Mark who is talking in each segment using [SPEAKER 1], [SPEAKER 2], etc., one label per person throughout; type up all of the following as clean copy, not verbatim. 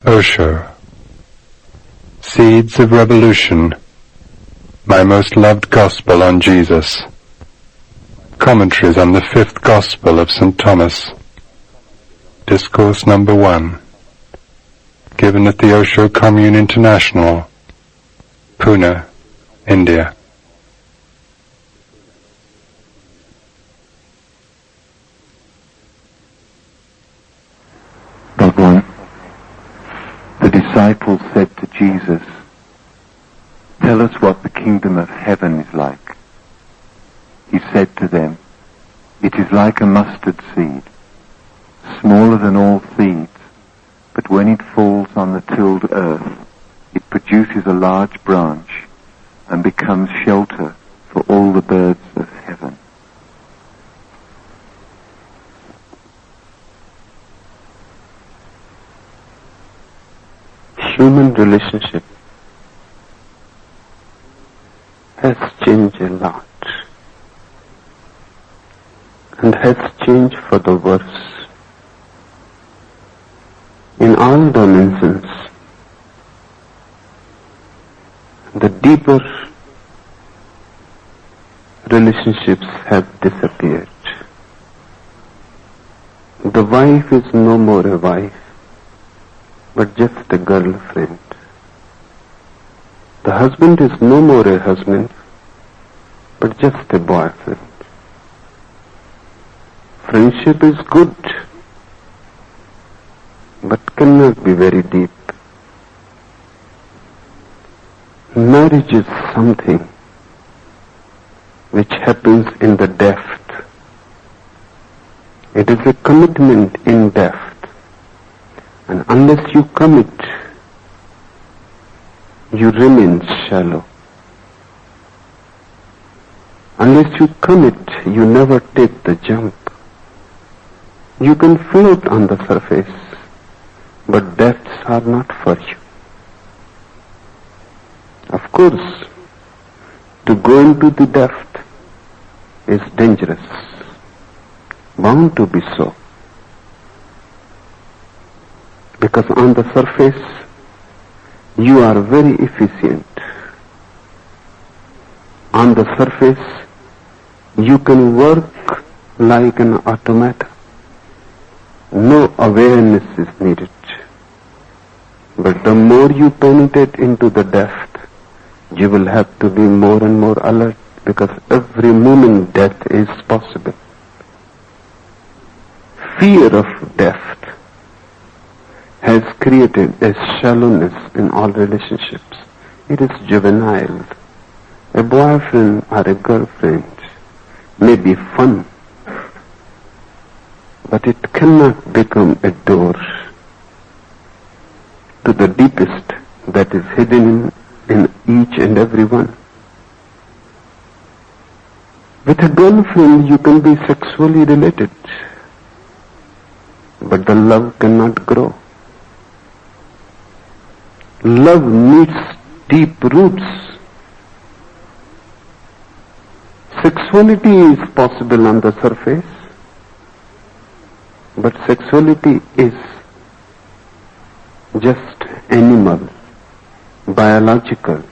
[SPEAKER 1] OSHO, Seeds of Revolution, My Most Loved Gospel on Jesus, Commentaries on the Fifth Gospel of St. Thomas, Discourse number 1, given at the Osho Commune International, Pune, India.
[SPEAKER 2] Bhagwan, the disciples said to Jesus, "Tell us what the kingdom of heaven is like." He said to them, "It is like a mustard seed, smaller than all seeds, but when it falls on the tilled earth, it produces a large branch and becomes shelter for all the birds of heaven."
[SPEAKER 3] Human relationship has changed a lot and has changed for the worse in all dimensions. The deeper relationships have disappeared. The wife is no more a wife, but just a girlfriend. The husband is no more a husband, but just a boyfriend. Friendship is good, but cannot be very deep. Marriage is something which happens in the depth. It is a commitment in depth. And unless you commit, you remain shallow. Unless you commit, you never take the jump. You can float on the surface, but depths are not for you. Of course, to go into the depth is dangerous, bound to be so. Because on the surface, you are very efficient. On the surface, you can work like an automata. No awareness is needed. But the more you penetrate into the depth, you will have to be more and more alert, because every moment death is possible. Fear of death has created a shallowness in all relationships. It is juvenile. A boyfriend or a girlfriend may be fun, but it cannot become a door to the deepest that is hidden in each and every one. With a girlfriend you can be sexually related, but the love cannot grow. Love needs deep roots. Sexuality is possible on the surface, but sexuality is just animal, biological.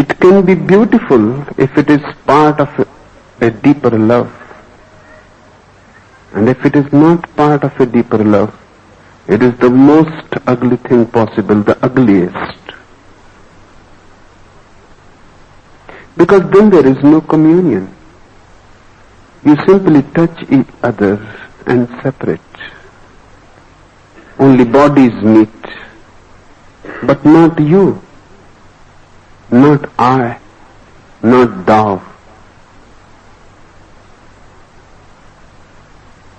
[SPEAKER 3] It can be beautiful if it is part of a deeper love. And if it is not part of a deeper love, it is the most ugly thing possible, the ugliest. Because then there is no communion. You simply touch each other and separate. Only bodies meet, but not you, not I, not thou.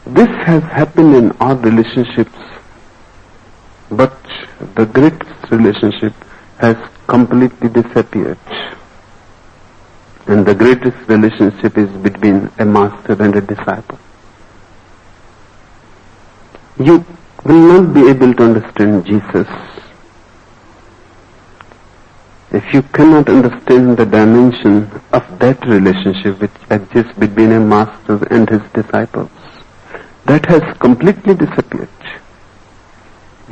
[SPEAKER 3] This has happened in our relationships, but the greatest relationship has completely disappeared. And the greatest relationship is between a master and a disciple. You will not be able to understand Jesus if you cannot understand the dimension of that relationship which exists between a master and his disciples. That has completely disappeared.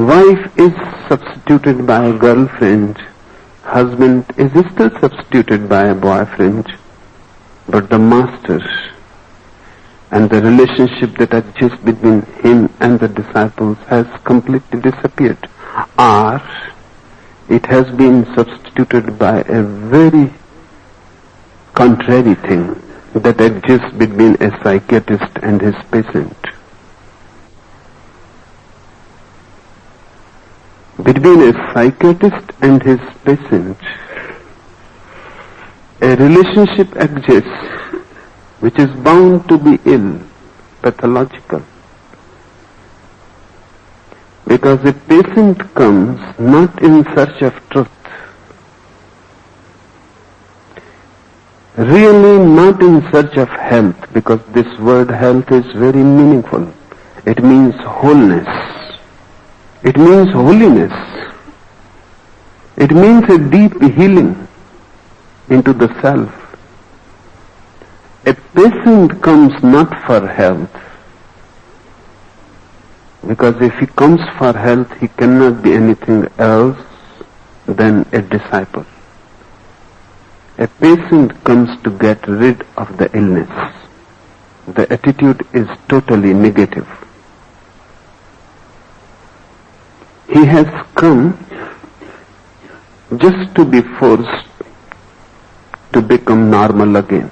[SPEAKER 3] Wife is substituted by a girlfriend. Husband is still substituted by a boyfriend. But the master and the relationship that exists between him and the disciples has completely disappeared. Or it has been substituted by a very contrary thing that exists between a psychiatrist and his patient. Between a psychiatrist and his patient, a relationship exists which is bound to be ill, pathological. Because a patient comes not in search of truth, really not in search of health, because this word health is very meaningful. It means wholeness. It means holiness. It means a deep healing into the self. A patient comes not for health, because if he comes for health, he cannot be anything else than a disciple. A patient comes to get rid of the illness. The attitude is totally negative. He has come just to be forced to become normal again.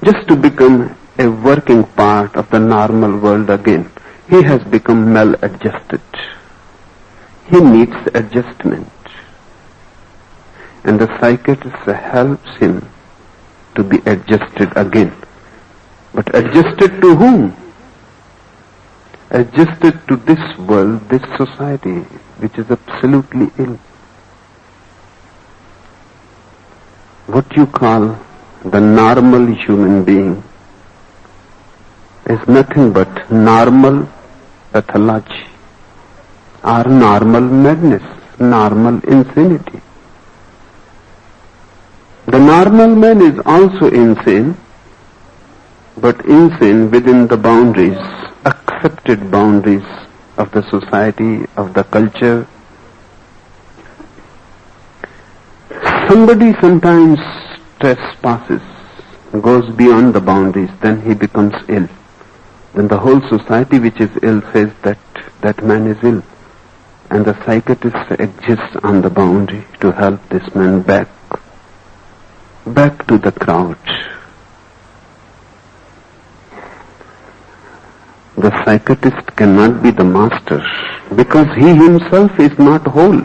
[SPEAKER 3] Just to become a working part of the normal world again. He has become maladjusted. He needs adjustment. And the psychiatrist helps him to be adjusted again. But adjusted to whom? Adjusted to this world, this society, which is absolutely ill. What you call the normal human being is nothing but normal pathology or normal madness, normal insanity. The normal man is also insane, but insane within the boundaries, accepted boundaries of the society, of the culture. Somebody sometimes trespasses, goes beyond the boundaries, then he becomes ill. Then the whole society which is ill says that that man is ill. And the psychiatrist exists on the boundary to help this man back to the crowd. The psychiatrist cannot be the master because he himself is not whole.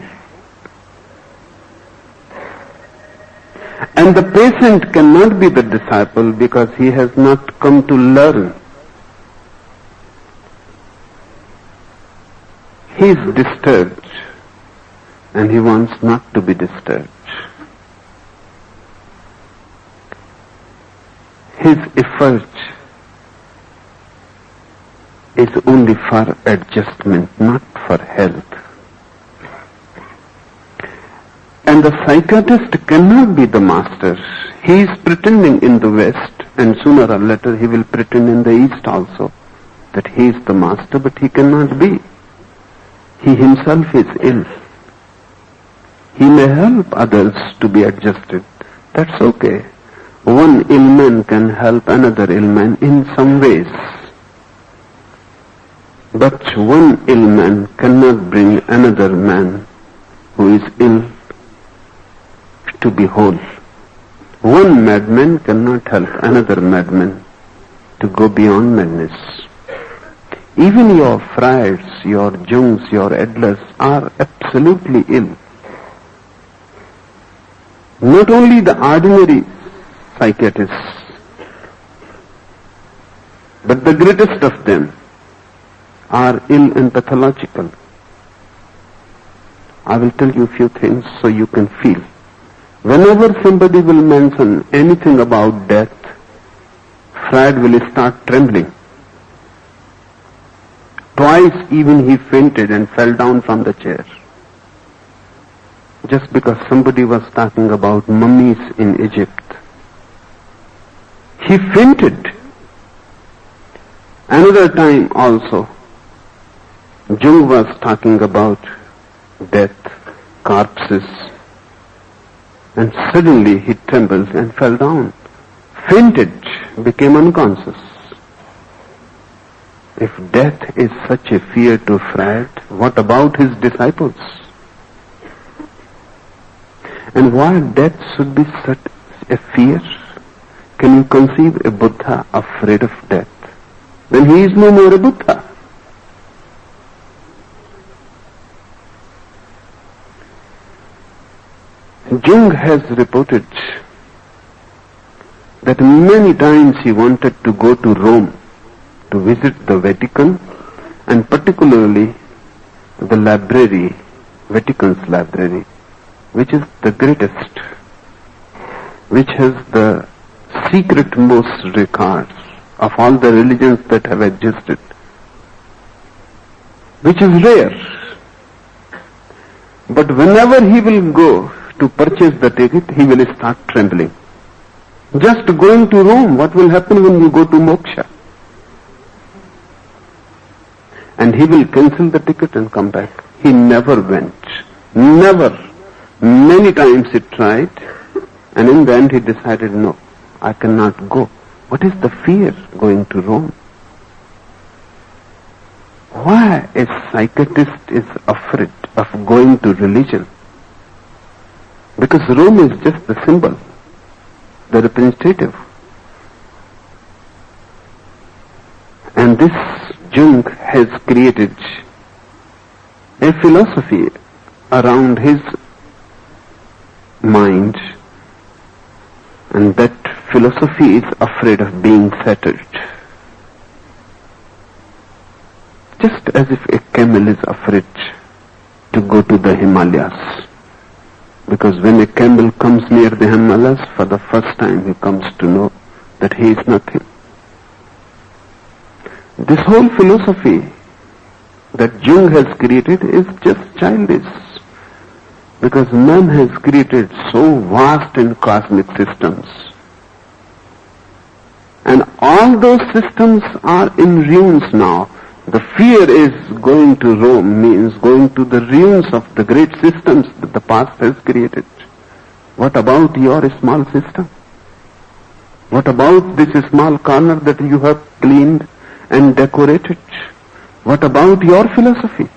[SPEAKER 3] And the patient cannot be the disciple because he has not come to learn. He is disturbed and he wants not to be disturbed. His effort is only for adjustment, not for health. And the psychiatrist cannot be the master. He is pretending in the West, and sooner or later he will pretend in the East also that he is the master, but he cannot be. He himself is ill. He may help others to be adjusted. That's okay. One ill man can help another ill man in some ways. But one ill man cannot bring another man who is ill to be whole. One madman cannot help another madman to go beyond madness. Even your Freuds, your Jungs, your Adlers are absolutely ill. Not only the ordinary psychiatrists, but the greatest of them are ill and pathological. I will tell you a few things so you can feel. Whenever somebody will mention anything about death, Freud will start trembling. Twice even he fainted and fell down from the chair. Just because somebody was talking about mummies in Egypt. He fainted. Another time also, Jung was talking about death, corpses, and suddenly he trembled and fell down, fainted, became unconscious. If death is such a fear to Freud, what about his disciples? And why death should be such a fear? Can you conceive a Buddha afraid of death? Then he is no more a Buddha. Jung has reported that many times he wanted to go to Rome to visit the Vatican, and particularly the library, Vatican's library, which is the greatest, which has the secret most records of all the religions that have existed, which is rare. But whenever he will go to purchase the ticket, he will start trembling. Just going to Rome, what will happen when you go to moksha? And he will cancel the ticket and come back. He never went. Never. Many times he tried, and in the end he decided, no, I cannot go. What is the fear going to Rome? Why a psychiatrist is afraid of going to religion? Because Rome is just the symbol, the representative. And this Jung has created a philosophy around his mind, and that philosophy is afraid of being shattered. Just as if a camel is afraid to go to the Himalayas. Because when a camel comes near the Himalayas, for the first time he comes to know that he is nothing. This whole philosophy that Jung has created is just childish. Because man has created so vast and cosmic systems. And all those systems are in ruins now. The fear is going to Rome means going to the ruins of the great systems that the past has created. What about your small system? What about this small corner that you have cleaned and decorated? What about your philosophy?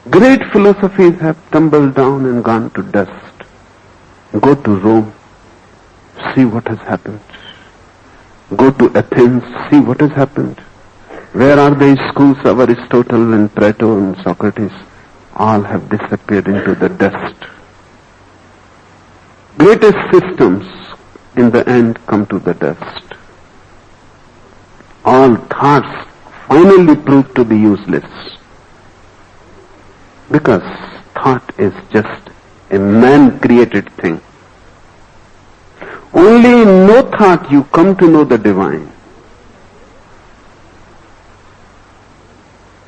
[SPEAKER 3] Great philosophies have tumbled down and gone to dust. Go to Rome, see what has happened. Go to Athens, see what has happened. Where are the schools of Aristotle and Plato and Socrates? All have disappeared into the dust. Greatest systems in the end come to the dust. All thoughts finally prove to be useless. Because thought is just a man-created thing. Only in no thought you come to know the divine.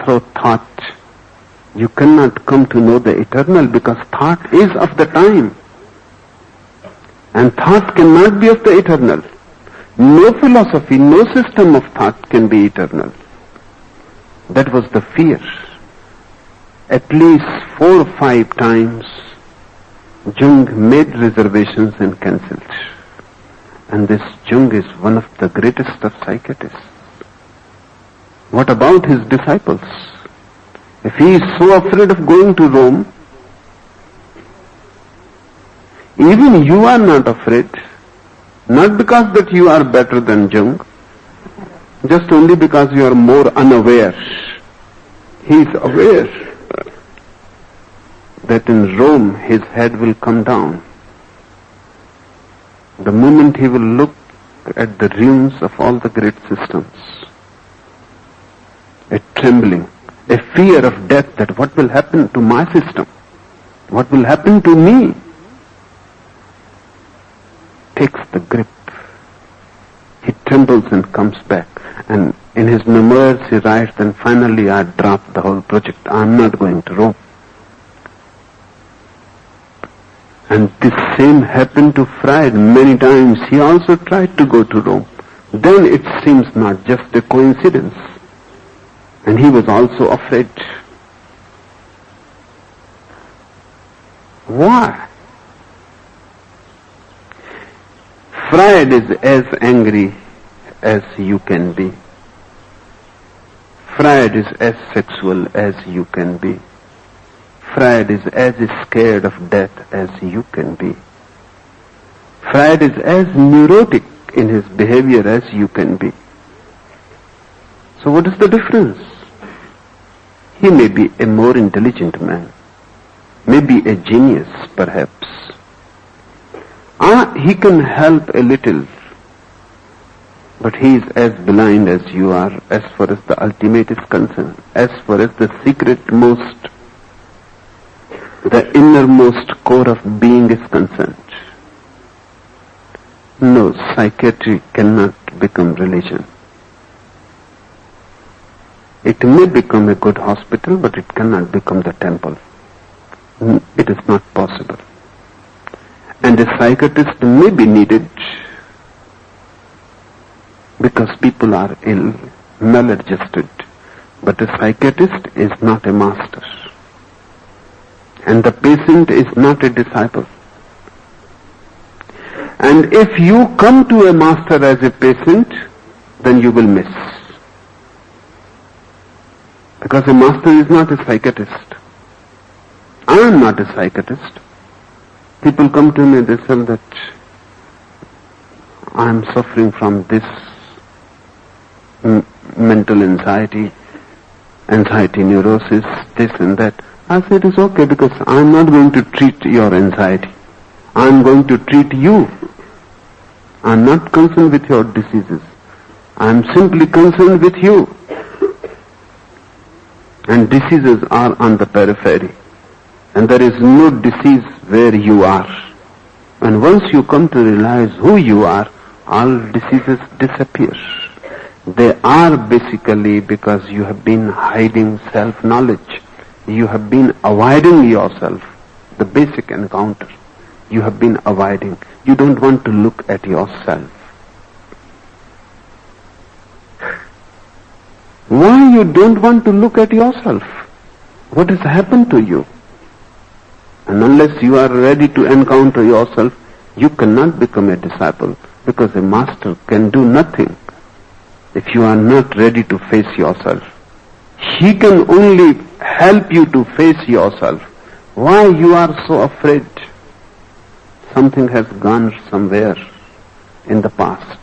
[SPEAKER 3] Through thought, you cannot come to know the eternal, because thought is of the time. And thought cannot be of the eternal. No philosophy, no system of thought can be eternal. That was the fear. At least 4 or 5 times, Jung made reservations and cancelled. And this Jung is one of the greatest of psychiatrists. What about his disciples? If he is so afraid of going to Rome, even you are not afraid, not because that you are better than Jung, just only because you are more unaware. He is aware that in Rome his head will come down. The moment he will look at the ruins of all the great systems, a trembling, a fear of death, that what will happen to my system? What will happen to me? Takes the grip. He trembles and comes back. And in his memoirs he writes, and finally I dropped the whole project. I am not going to Rome. And this same happened to Freud many times. He also tried to go to Rome. Then it seems not just a coincidence. And he was also afraid. Why? Freud is as angry as you can be. Freud is as sexual as you can be. Freud is as scared of death as you can be. Freud is as neurotic in his behavior as you can be. So what is the difference? He may be a more intelligent man, maybe a genius perhaps. He can help a little, but he is as blind as you are as far as the ultimate is concerned, as far as the secret-most, the innermost core of being is concerned. No, psychiatry cannot become religion. It may become a good hospital, but it cannot become the temple. It is not possible. And a psychiatrist may be needed because people are ill, maladjusted. But a psychiatrist is not a master. And the patient is not a disciple. And if you come to a master as a patient, then you will miss. Because a master is not a psychiatrist. I am not a psychiatrist. People come to me and they say that I am suffering from this mental anxiety, neurosis, this and that. I say it is okay because I am not going to treat your anxiety. I am going to treat you. I am not concerned with your diseases. I am simply concerned with you. And diseases are on the periphery. And there is no disease where you are. And once you come to realize who you are, all diseases disappear. They are basically because you have been hiding self-knowledge. You have been avoiding yourself, the basic encounter. You have been avoiding. You don't want to look at yourself. Why you don't want to look at yourself? What has happened to you? And unless you are ready to encounter yourself, you cannot become a disciple, because a master can do nothing if you are not ready to face yourself. He can only help you to face yourself. Why you are so afraid? Something has gone somewhere in the past.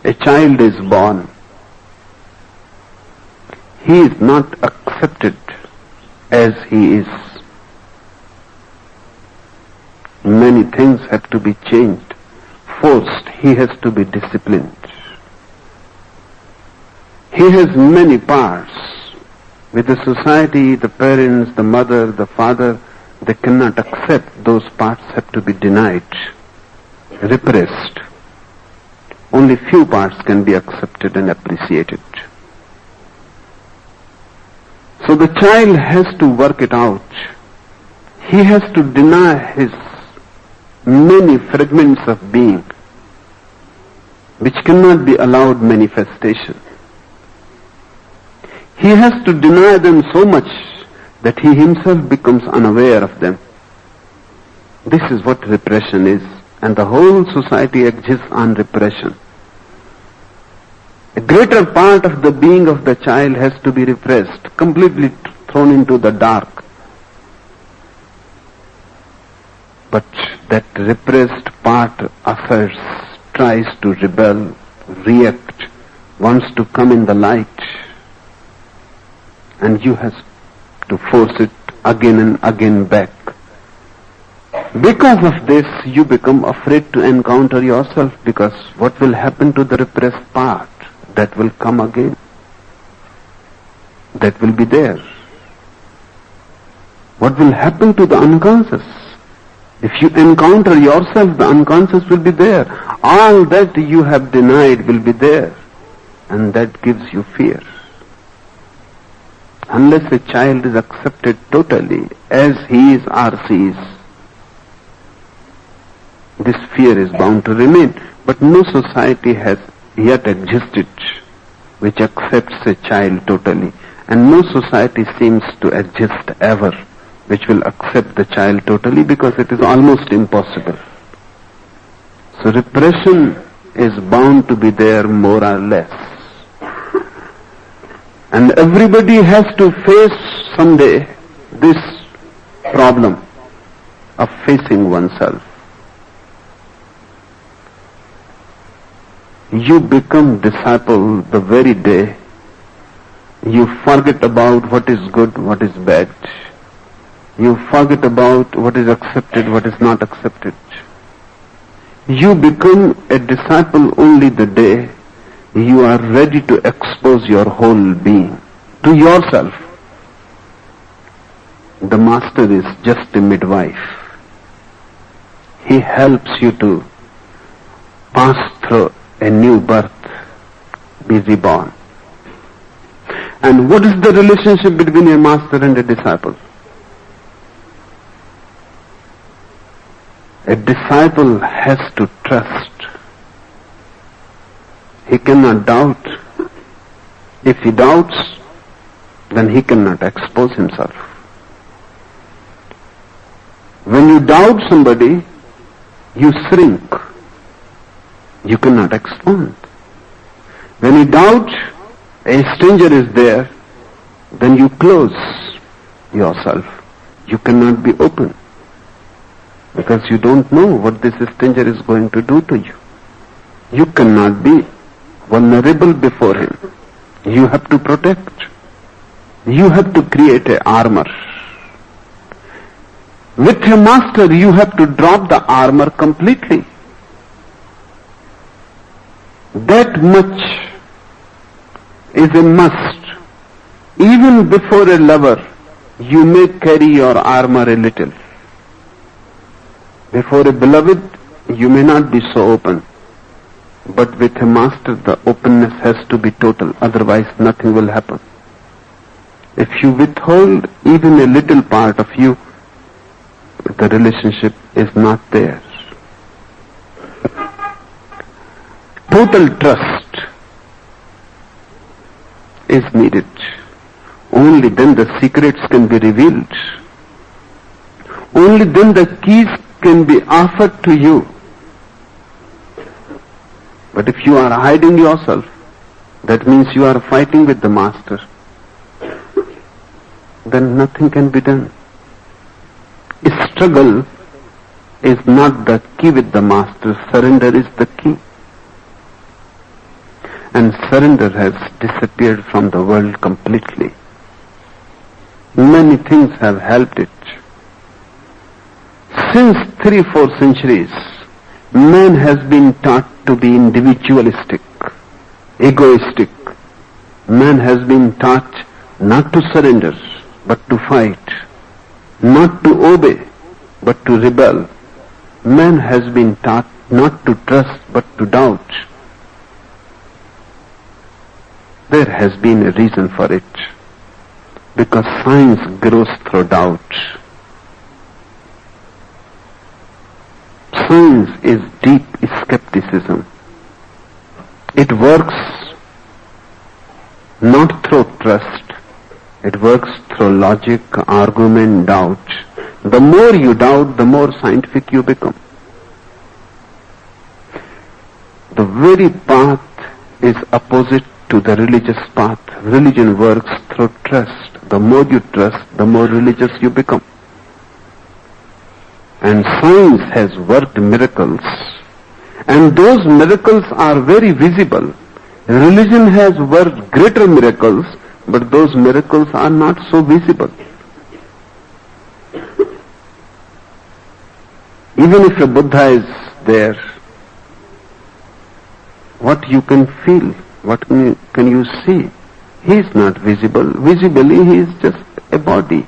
[SPEAKER 3] A child is born. He is not accepted as he is. Many things have to be changed. First, he has to be disciplined. He has many parts. With the society, the parents, the mother, the father, they cannot accept. Those parts have to be denied, repressed. Only few parts can be accepted and appreciated. So the child has to work it out. He has to deny his many fragments of being, which cannot be allowed manifestation. He has to deny them so much that he himself becomes unaware of them. This is what repression is, and the whole society exists on repression. A greater part of the being of the child has to be repressed, completely thrown into the dark. But that repressed part asserts, tries to rebel, react, wants to come in the light. And you have to force it again and again back. Because of this, you become afraid to encounter yourself, because what will happen to the repressed part? That will come again. That will be there. What will happen to the unconscious? If you encounter yourself, the unconscious will be there. All that you have denied will be there. And that gives you fear. Unless a child is accepted totally as he is or she is, this fear is bound to remain. But no society has yet existed which accepts a child totally, and no society seems to exist ever which will accept the child totally, because it is almost impossible. So repression is bound to be there more or less. And everybody has to face someday this problem of facing oneself. You become disciple the very day you forget about what is good, what is bad. You forget about what is accepted, what is not accepted. You become a disciple only the day you are ready to expose your whole being to yourself. The master is just a midwife. He helps you to pass through a new birth, be reborn. And what is the relationship between a master and a disciple? A disciple has to trust. He cannot doubt. If he doubts, then he cannot expose himself. When you doubt somebody, you shrink. You cannot expand. When you doubt a stranger is there, then you close yourself. You cannot be open, because you don't know what this stranger is going to do to you. You cannot be vulnerable before him. You have to protect. You have to create an armor. With a master, you have to drop the armor completely. That much is a must. Even before a lover, you may carry your armor a little. Before a beloved, you may not be so open. But with a master, the openness has to be total, otherwise nothing will happen. If you withhold even a little part of you, the relationship is not there. Total trust is needed. Only then the secrets can be revealed. Only then the keys can be offered to you. But if you are hiding yourself, that means you are fighting with the master. Then nothing can be done. Struggle is not the key with the master. Surrender is the key. And surrender has disappeared from the world completely. Many things have helped it. Since 3-4 centuries, man has been taught to be individualistic, egoistic. Man has been taught not to surrender, but to fight, not to obey, but to rebel. Man has been taught not to trust, but to doubt. There has been a reason for it, because science grows through doubt. Science is deep skepticism. It works not through trust. It works through logic, argument, doubt. The more you doubt, the more scientific you become. The very path is opposite to the religious path. Religion works through trust. The more you trust, the more religious you become. And science has worked miracles. And those miracles are very visible. Religion has worked greater miracles, but those miracles are not so visible. Even if a Buddha is there, what you can feel, what can you see? He is not visible. Visibly, he is just a body.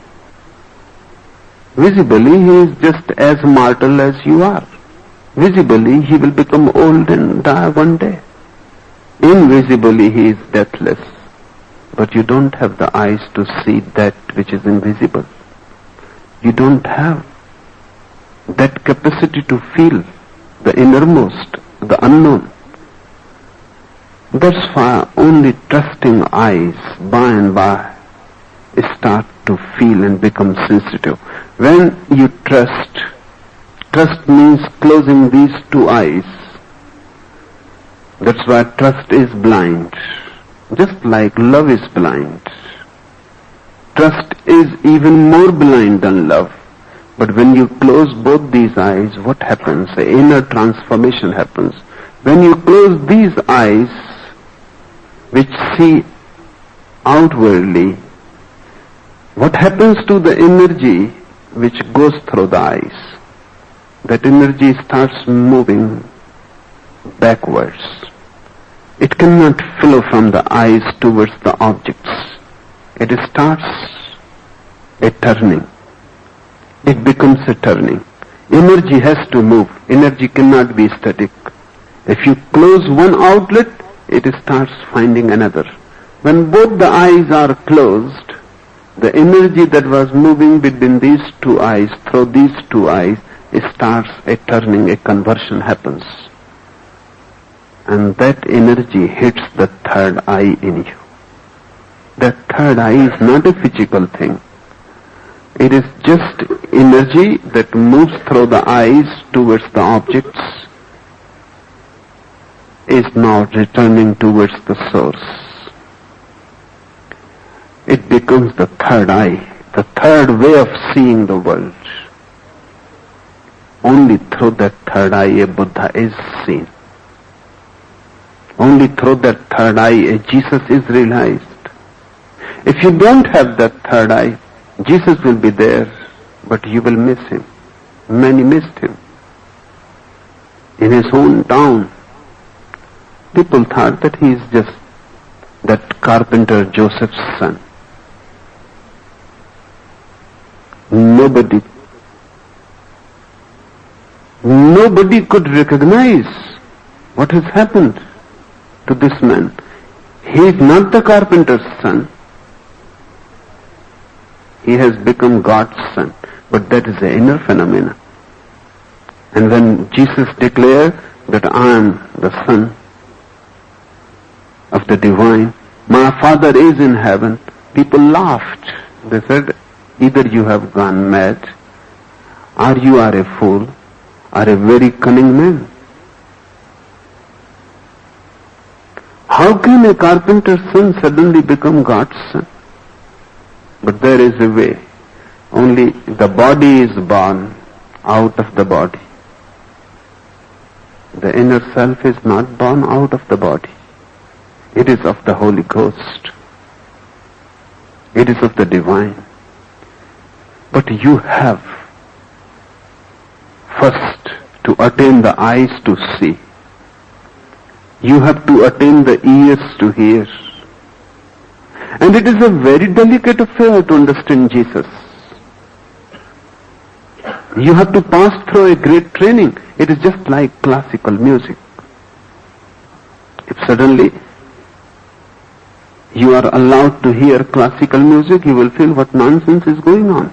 [SPEAKER 3] Visibly, he is just as mortal as you are. Visibly, he will become old and die one day. Invisibly, he is deathless. But you don't have the eyes to see that which is invisible. You don't have that capacity to feel the innermost, the unknown. That's why only trusting eyes by and by start to feel and become sensitive. When you trust means closing these two eyes. That's why trust is blind. Just like love is blind. Trust is even more blind than love. But when you close both these eyes, what happens? An inner transformation happens. When you close these eyes, which see outwardly, what happens to the energy which goes through the eyes? That energy starts moving backwards. It cannot flow from the eyes towards the objects. It starts a turning. It becomes a turning. Energy has to move. Energy cannot be static. If you close one outlet, it starts finding another. When both the eyes are closed, the energy that was moving between these two eyes, through these two eyes, it starts a turning, a conversion happens. And that energy hits the third eye in you. That third eye is not a physical thing. It is just energy that moves through the eyes towards the objects, is now returning towards the source. It becomes the third eye, the third way of seeing the world. Only through that third eye a Buddha is seen. Only through that third eye a Jesus is realized. If you don't have that third eye, Jesus will be there, but you will miss him. Many missed him. In his own town, people thought that he is just that carpenter Joseph's son. Nobody could recognize what has happened to this man. He is not the carpenter's son. He has become God's son. But that is an inner phenomenon. And when Jesus declared that I am the son of the divine, my Father is in heaven, people laughed. They said, either you have gone mad, or you are a fool, or a very cunning man. How can a carpenter's son suddenly become God's son? But there is a way. Only the body is born out of the body. The inner self is not born out of the body. It is of the Holy Ghost. It is of the divine. But you have first to attain the eyes to see. You have to attain the ears to hear. And it is a very delicate affair to understand Jesus. You have to pass through a great training. It is just like classical music. If suddenly you are allowed to hear classical music, you will feel what nonsense is going on.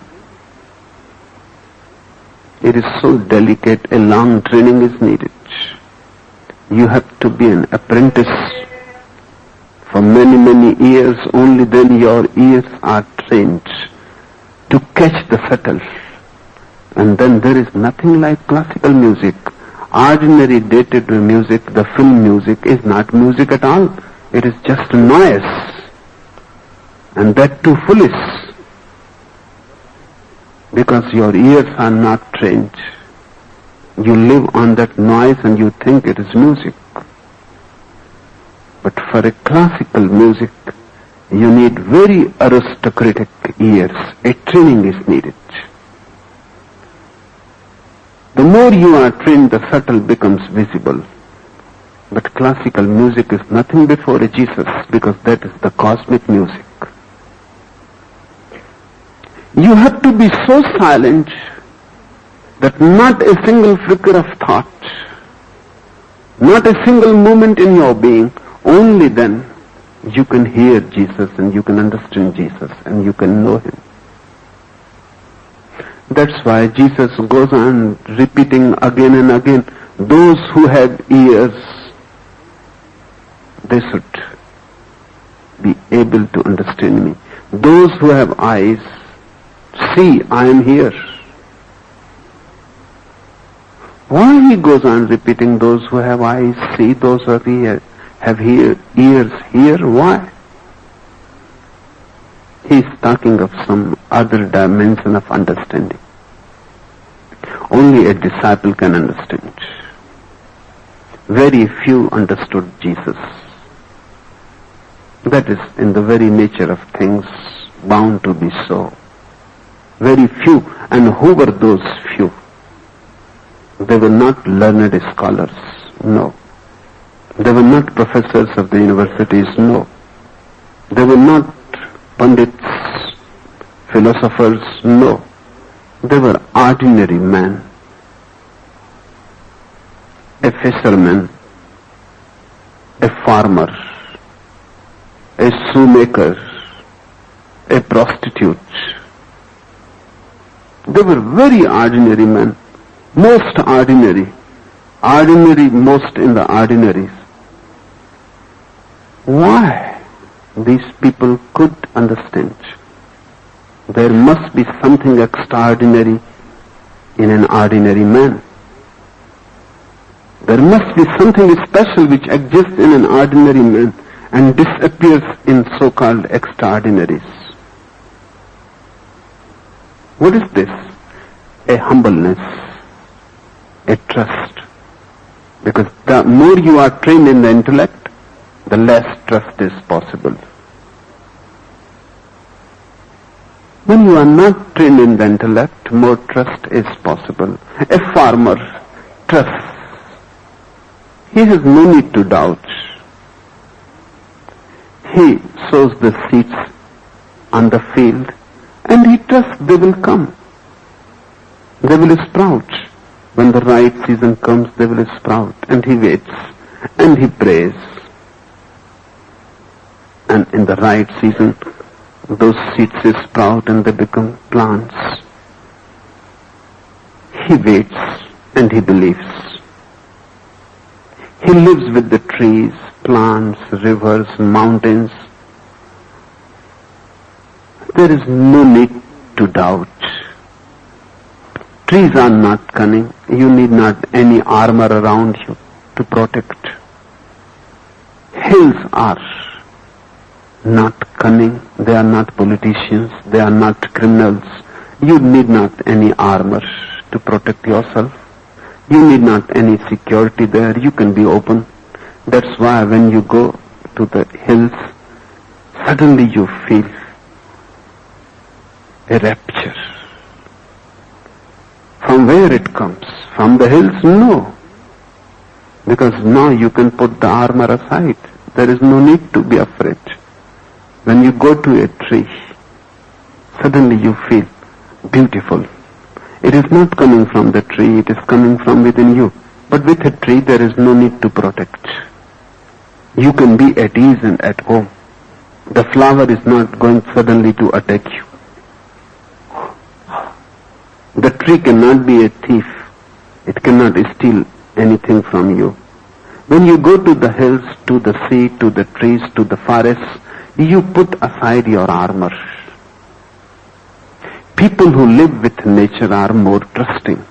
[SPEAKER 3] It is so delicate, a long training is needed. You have to be an apprentice for many, many years. Only then your ears are trained to catch the subtle. And then there is nothing like classical music. Ordinary dated music, the film music, is not music at all. It is just noise. And that too foolish. Because your ears are not trained. You live on that noise and you think it is music. But for a classical music, you need very aristocratic ears. A training is needed. The more you are trained, the subtle becomes visible. But classical music is nothing before a Jesus, because that is the cosmic music. You have to be so silent that not a single flicker of thought, not a single moment in your being, only then you can hear Jesus and you can understand Jesus and you can know him. That's why Jesus goes on repeating again and again, those who have ears, they should be able to understand me. Those who have eyes, see, I am here. Why he goes on repeating, those who have eyes see, those who have ears hear? Why? He is talking of some other dimension of understanding. Only a disciple can understand. Very few understood Jesus. That is in the very nature of things bound to be so. Very few. And who were those few? They were not learned scholars, no. They were not professors of the universities, no. They were not pundits, philosophers, no. They were ordinary men. A fisherman, a farmer, a shoemaker, a prostitute. They were very ordinary men. Most ordinary most in the ordinaries. Why these people could understand? There must be something extraordinary in an ordinary man. There must be something special which exists in an ordinary man and disappears in so-called extraordinaries. What is this? A humbleness, a trust. Because the more you are trained in the intellect, the less trust is possible. When you are not trained in the intellect, more trust is possible. A farmer trusts. He has no need to doubt. He sows the seeds on the field and he trusts they will come. They will sprout. When the right season comes, they will sprout. And he waits and he prays. And in the right season, those seeds sprout and they become plants. He waits and he believes. He lives with the trees, plants, rivers, mountains. There is no need to doubt. Trees are not cunning. You need not any armor around you to protect. Hills are not cunning. They are not politicians. They are not criminals. You need not any armor to protect yourself. You need not any security there. You can be open. That's why when you go to the hills, suddenly you feel a rapture. From where it comes? From the hills? No. Because now you can put the armor aside. There is no need to be afraid. When you go to a tree, suddenly you feel beautiful. It is not coming from the tree, it is coming from within you. But with a tree there is no need to protect. You can be at ease and at home. The flower is not going suddenly to attack you. The tree cannot be a thief. It cannot steal anything from you. When you go to the hills, to the sea, to the trees, to the forests, you put aside your armor. People who live with nature are more trusting.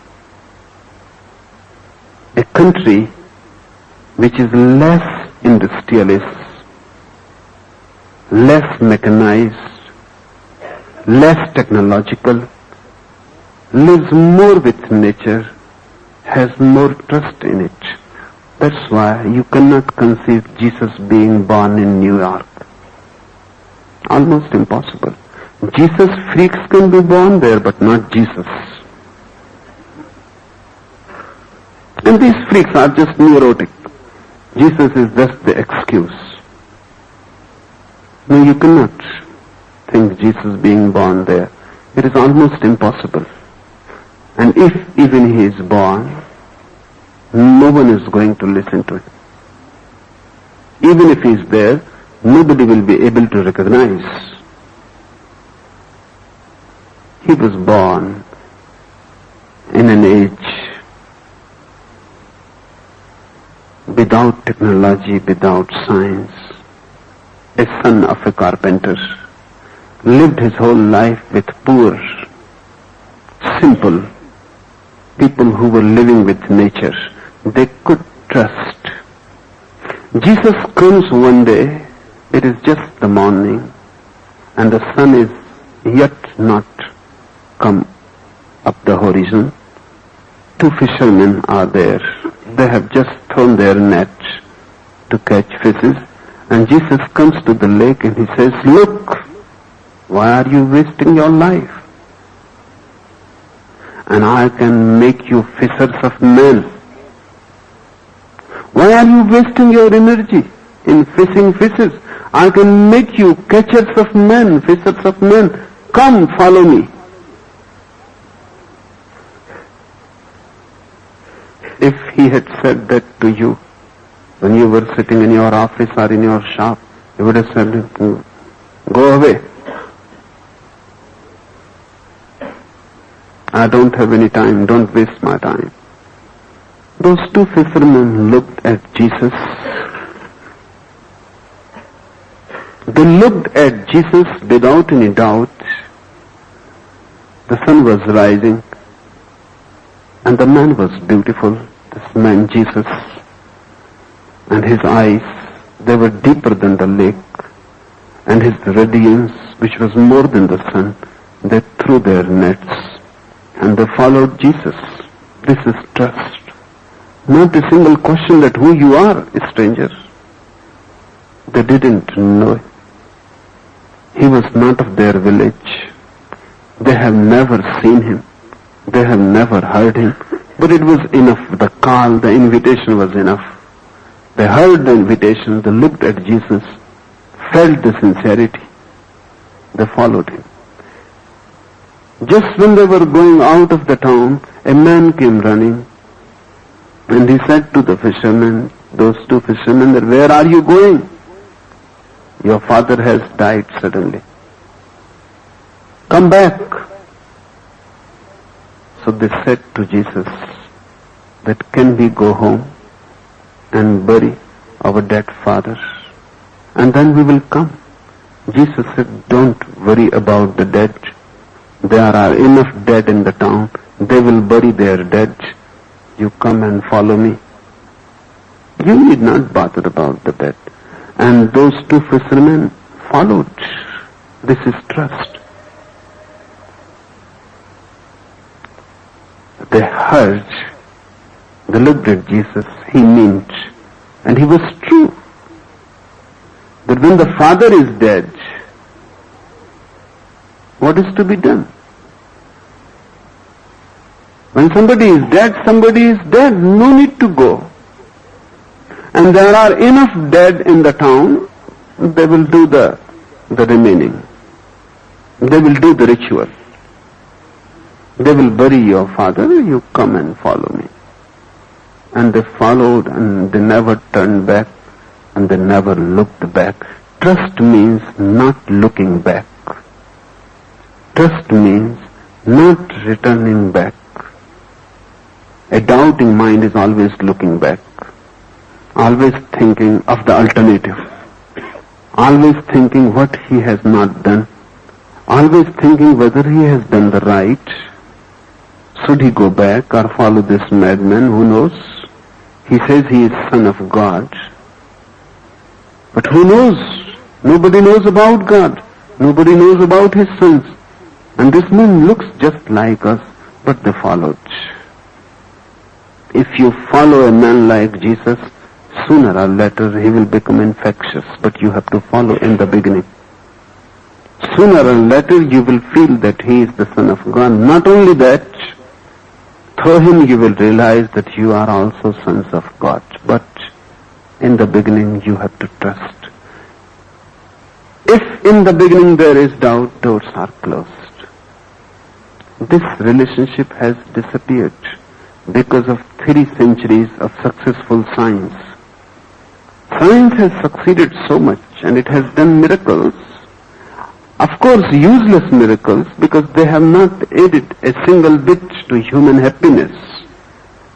[SPEAKER 3] A country which is less industrialist, less mechanized, less technological, lives more with nature, has more trust in it. That's why you cannot conceive Jesus being born in New York. Almost impossible. Jesus freaks can be born there, but not Jesus. And these freaks are just neurotic. Jesus is just the excuse. No, you cannot think Jesus being born there. It is almost impossible. And if even he is born, no one is going to listen to him. Even if he is there, nobody will be able to recognize. He was born in an age without technology, without science. A son of a carpenter, lived his whole life with poor simple people who were living with nature. They could trust. Jesus comes one day, it is just the morning, and the sun is yet not come up the horizon. Two fishermen are there. They have just thrown their nets to catch fishes, and Jesus comes to the lake and he says, "Look, why are you wasting your life? And I can make you fishers of men. Why are you wasting your energy in fishing fishes? I can make you catchers of men, fishers of men. Come, follow me." If he had said that to you when you were sitting in your office or in your shop, he would have said, "Go away. I don't have any time, don't waste my time." Those two fishermen looked at Jesus. They looked at Jesus without any doubt. The sun was rising and the man was beautiful, this man Jesus. And his eyes, they were deeper than the lake, and his radiance, which was more than the sun, they threw their nets and they followed Jesus. This is trust. Not a single question that who you are, stranger. They didn't know. He was not of their village. They have never seen him. They have never heard him. But it was enough. The call, the invitation was enough. They heard the invitation. They looked at Jesus, felt the sincerity. They followed him. Just when they were going out of the town, a man came running. And he said to the fishermen, those two fishermen, that, "Where are you going? Your father has died suddenly. Come back." So they said to Jesus that, "Can we go home and bury our dead father? And then we will come." Jesus said, "Don't worry about the dead. There are enough dead in the town. They will bury their dead. You come and follow me. You need not bother about the dead." And those two fishermen followed. This is trust. They heard, they looked at Jesus, he meant, and he was true, that when the father is dead, what is to be done? When somebody is dead, somebody is dead. No need to go. And there are enough dead in the town, they will do the remaining. They will do the ritual. They will bury your father, you come and follow me. And they followed and they never turned back and they never looked back. Trust means not looking back. Trust means not returning back. A doubting mind is always looking back, always thinking of the alternative, always thinking what he has not done, always thinking whether he has done the right. Should he go back or follow this madman? Who knows? He says he is Son of God. But who knows? Nobody knows about God. Nobody knows about his sons. And this man looks just like us, but they followed. If you follow a man like Jesus, sooner or later he will become infectious, but you have to follow in the beginning. Sooner or later you will feel that he is the Son of God. Not only that, through him you will realize that you are also sons of God. But in the beginning you have to trust. If in the beginning there is doubt, doors are closed. This relationship has disappeared because of 3 centuries of successful science. Science has succeeded so much and it has done miracles. Of course, useless miracles, because they have not added a single bit to human happiness.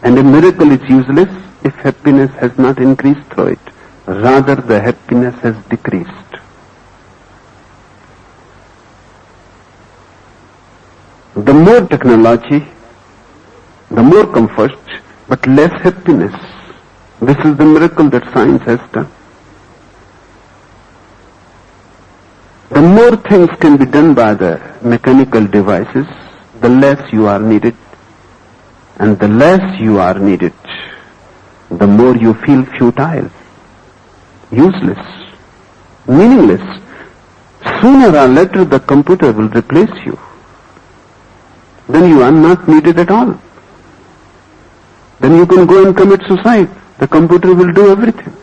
[SPEAKER 3] And a miracle is useless if happiness has not increased through it. Rather, the happiness has decreased. The more technology, the more comfort, but less happiness. This is the miracle that science has done. The more things can be done by the mechanical devices, the less you are needed. And the less you are needed, the more you feel futile, useless, meaningless. Sooner or later the computer will replace you. Then you are not needed at all. Then you can go and commit suicide. The computer will do everything.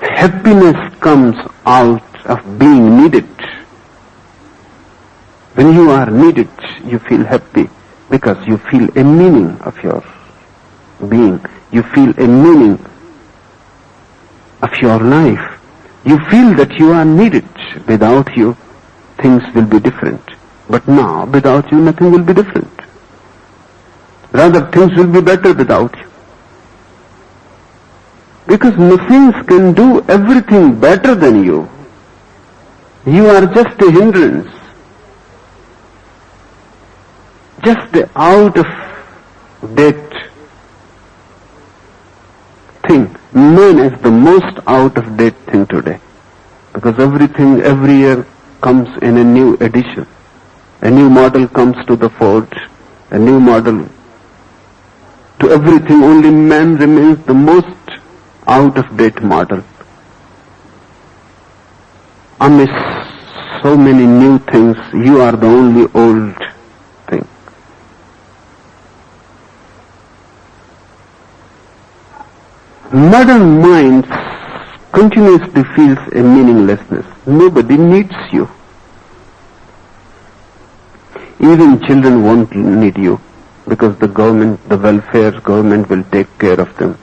[SPEAKER 3] Happiness comes out of being needed. When you are needed, you feel happy because you feel a meaning of your being. You feel a meaning of your life. You feel that you are needed. Without you, things will be different. But now, without you, nothing will be different. Rather, things will be better without you. Because machines can do everything better than you. You are just a hindrance. Just out of date thing. Man is the most out of date thing today. Because everything every year comes in a new edition. A new model comes to the forge. A new model to everything. Only man remains the most out of date model. Amidst so many new things, you are the only old thing. Modern minds continuously feels a meaninglessness. Nobody needs you. Even children won't need you because the government, the welfare government will take care of them.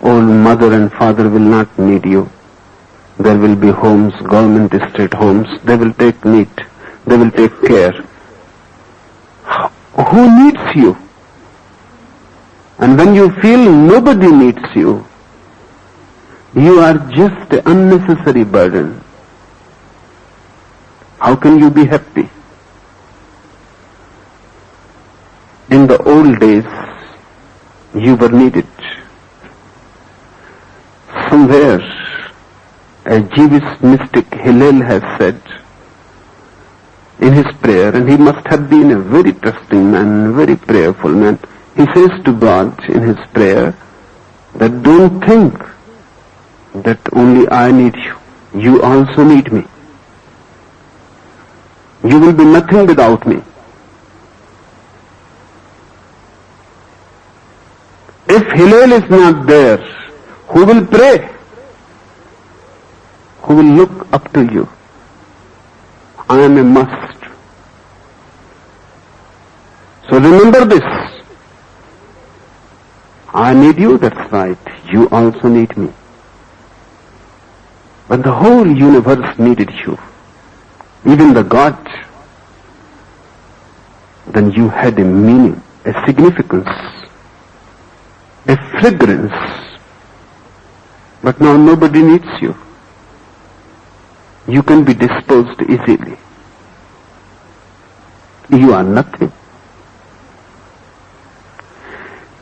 [SPEAKER 3] Old mother and father will not need you. There will be homes, government estate homes. They will take care. Who needs you? And when you feel nobody needs you, you are just an unnecessary burden. How can you be happy? In the old days, you were needed. Somewhere, a Jewish mystic Hillel has said in his prayer, and he must have been a very trusting man, very prayerful man. He says to God in his prayer that don't think that only I need you. You also need me. You will be nothing without me. If Hillel is not there, who will pray? Who will look up to you? I am a must. So remember this. I need you, that's right. You also need me. When the whole universe needed you, even the God, then you had a meaning, a significance, a fragrance. But now nobody needs you. You can be disposed easily. You are nothing.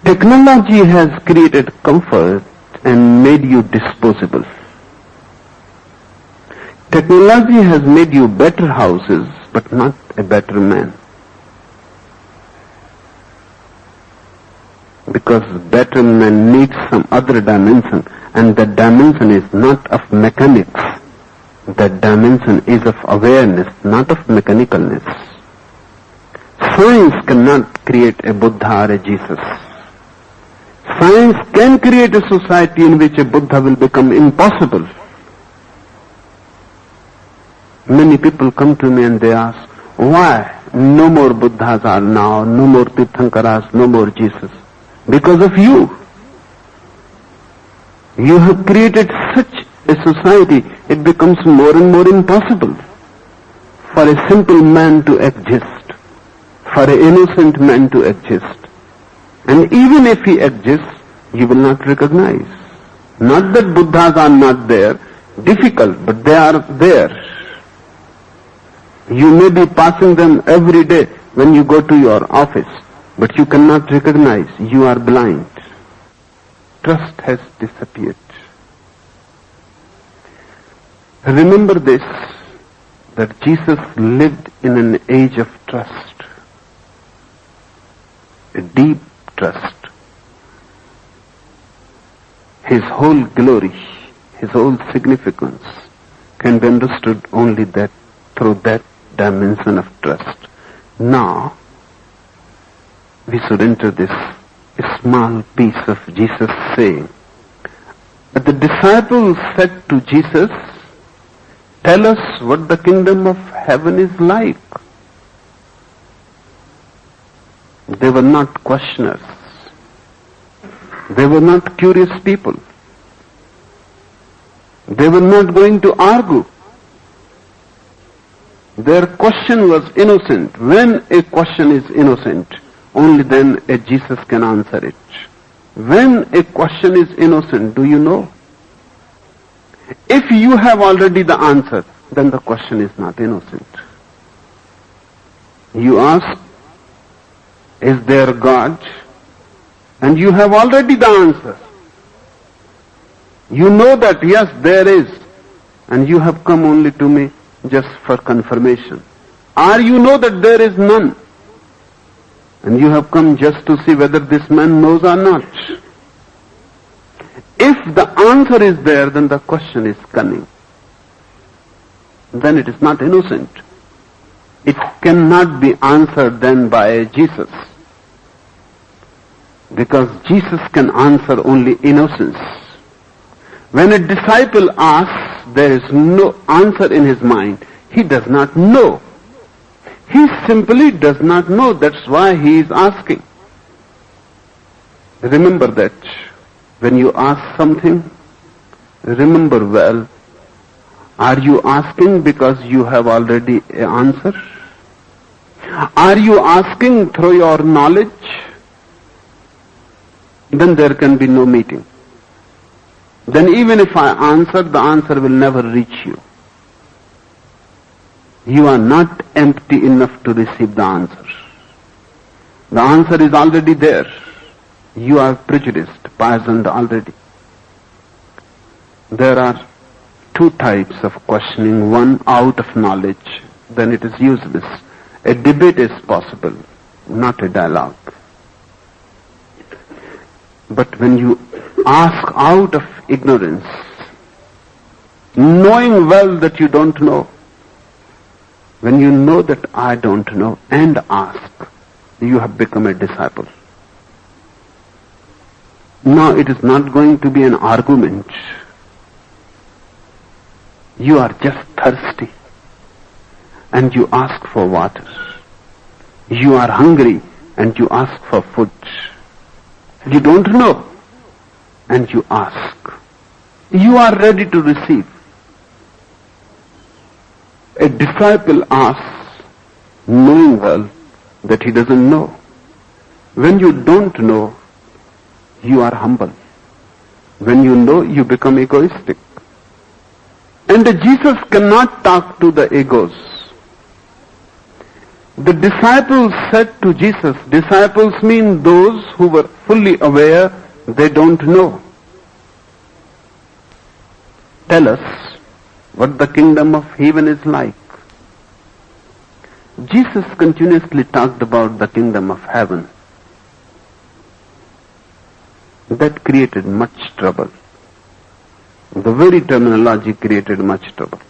[SPEAKER 3] Technology has created comfort and made you disposable. Technology has made you better houses, but not a better man. Because better man needs some other dimension, and that dimension is not of mechanics. That dimension is of awareness, not of mechanicalness. Science cannot create a Buddha or a Jesus. Science can create a society in which a Buddha will become impossible. Many people come to me and they ask, why no more Buddhas are now, no more Tirthankaras, no more Jesus? Because of you. You have created such a society, it becomes more and more impossible for a simple man to exist, for an innocent man to exist. And even if he exists, you will not recognize. Not that Buddhas are not there, difficult, but they are there. You may be passing them every day when you go to your office, but you cannot recognize. You are blind. Trust has disappeared. Remember this, that Jesus lived in an age of trust, a deep trust. His whole glory, his whole significance can be understood only that through that dimension of trust. Now, we should enter this small piece of Jesus saying, the disciples said to Jesus, tell us what the kingdom of heaven is like. They were not questioners. They were not curious people. They were not going to argue. Their question was innocent. When a question is innocent, only then a Jesus can answer it. When a question is innocent, do you know? If you have already the answer, then the question is not innocent. You ask, is there God? And you have already the answer. You know that, yes, there is. And you have come only to me just for confirmation. Or you know that there is none. And you have come just to see whether this man knows or not. If the answer is there, then the question is cunning. Then it is not innocent. It cannot be answered then by Jesus. Because Jesus can answer only innocence. When a disciple asks, there is no answer in his mind. He does not know. He simply does not know. That's why he is asking. Remember that. When you ask something, remember well, are you asking because you have already an answer? Are you asking through your knowledge? Then there can be no meeting. Then even if I answer, the answer will never reach you. You are not empty enough to receive the answer. The answer is already there. You are prejudiced, poisoned already. There are two types of questioning. One out of knowledge, then it is useless. A debate is possible, not a dialogue. But when you ask out of ignorance, knowing well that you don't know, when you know that I don't know and ask, you have become a disciple. Now it is not going to be an argument. You are just thirsty and you ask for water. You are hungry and you ask for food. You don't know and you ask. You are ready to receive. A disciple asks knowing well that he doesn't know. When you don't know, you are humble. When you know, you become egoistic. And Jesus cannot talk to the egos. The disciples said to Jesus, disciples mean those who were fully aware they don't know. Tell us what the kingdom of heaven is like. Jesus continuously talked about the kingdom of heaven. That created much trouble. The very terminology created much trouble.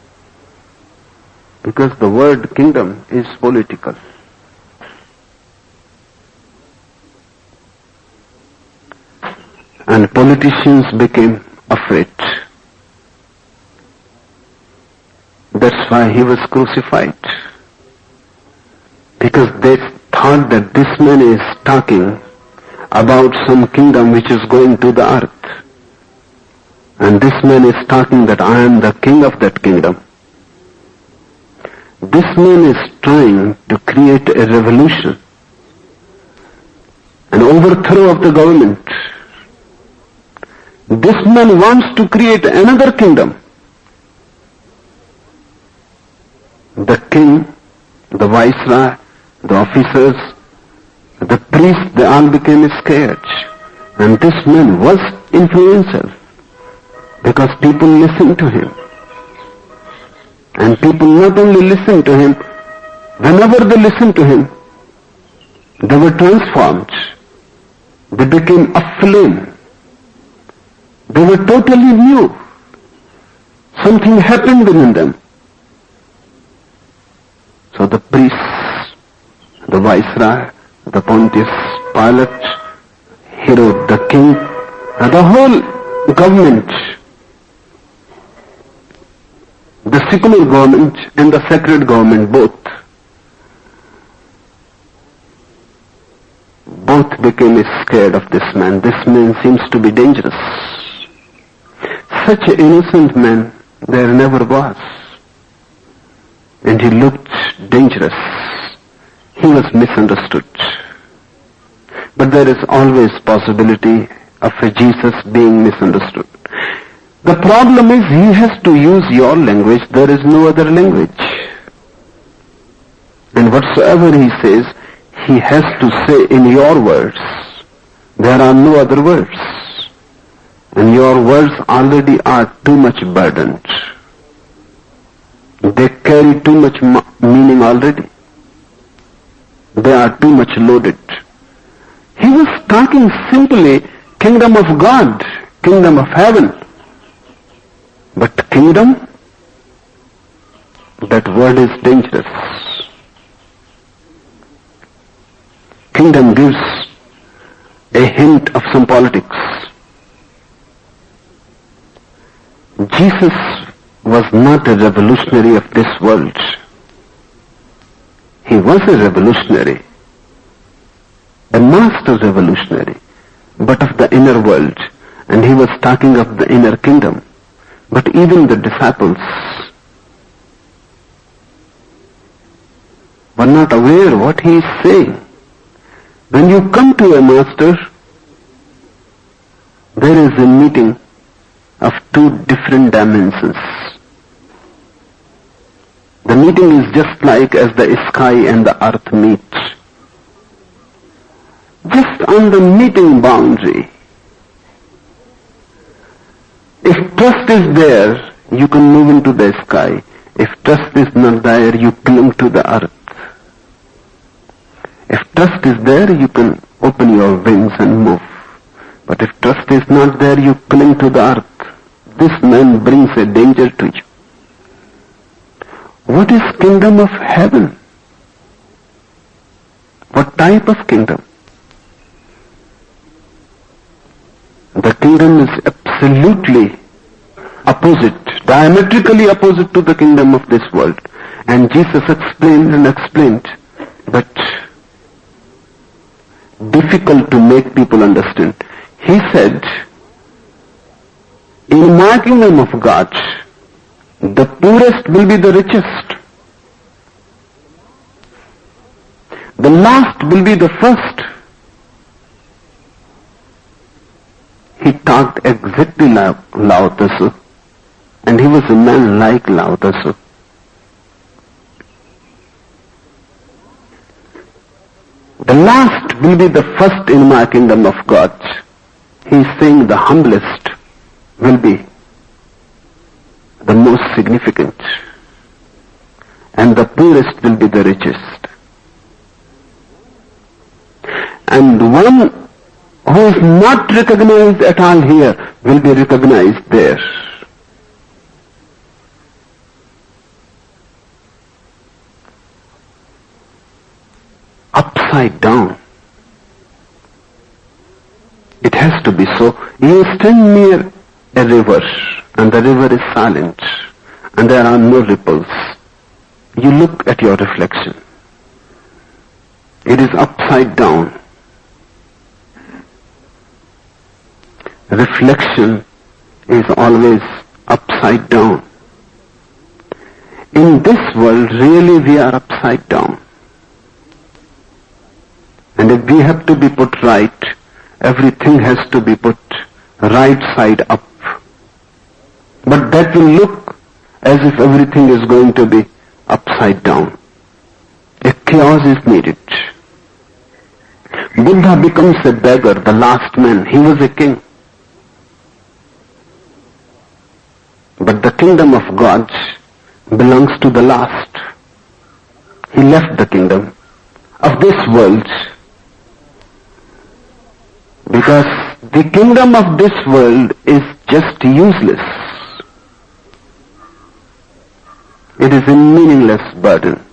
[SPEAKER 3] Because the word kingdom is political. And politicians became afraid. That's why he was crucified. Because they thought that this man is talking about some kingdom which is going to the earth. And this man is talking that I am the king of that kingdom. This man is trying to create a revolution, an overthrow of the government. This man wants to create another kingdom. The king the viceroy, the officers, the priests, they all became scared. And this man was influential because people listened to him. And people not only listened to him, whenever they listened to him, they were transformed. They became aflame. They were totally new. Something happened within them. So the priests, the viceroy, the Pontius Pilate, Herod the king, and the whole government, the secular government and the sacred government both became scared of this man. This man seems to be dangerous. Such an innocent man there never was. And he looked dangerous. He was misunderstood. But there is always possibility of a Jesus being misunderstood. The problem is he has to use your language. There is no other language. And whatsoever he says, he has to say in your words. There are no other words. And your words already are too much burdened. They carry too much meaning already. They are too much loaded. He was talking simply kingdom of God, kingdom of heaven. But kingdom, that word is dangerous. Kingdom gives a hint of some politics. Jesus was not a revolutionary of this world. He was a revolutionary, a master revolutionary, but of the inner world, and he was talking of the inner kingdom. But even the disciples were not aware what he is saying. When you come to a master, there is a meeting of two different dimensions. The meeting is just like as the sky and the earth meet. Just on the meeting boundary. If trust is there, you can move into the sky. If trust is not there, you cling to the earth. If trust is there, you can open your wings and move. But if trust is not there, you cling to the earth. This man brings a danger to you. What is kingdom of heaven? What type of kingdom? The kingdom is absolutely opposite, diametrically opposite to the kingdom of this world. And Jesus explained and explained, but difficult to make people understand. He said, in my kingdom of God, the poorest will be the richest. The last will be the first. He talked exactly like Lao Tzu, and he was a man like Lao Tzu. The last will be the first in my kingdom of God. He is saying the humblest will be the most significant, and the poorest will be the richest. And one who is not recognized at all here will be recognized there. Upside down. It has to be so. You stand near a river, and the river is silent, and there are no ripples. You look at your reflection. It is upside down. Reflection is always upside down. In this world, really we are upside down. And if we have to be put right, everything has to be put right side up. But that will look as if everything is going to be upside down. A chaos is needed. Buddha becomes a beggar, the last man. He was a king. But the kingdom of God belongs to the last. He left the kingdom of this world because the kingdom of this world is just useless. It is a meaningless burden.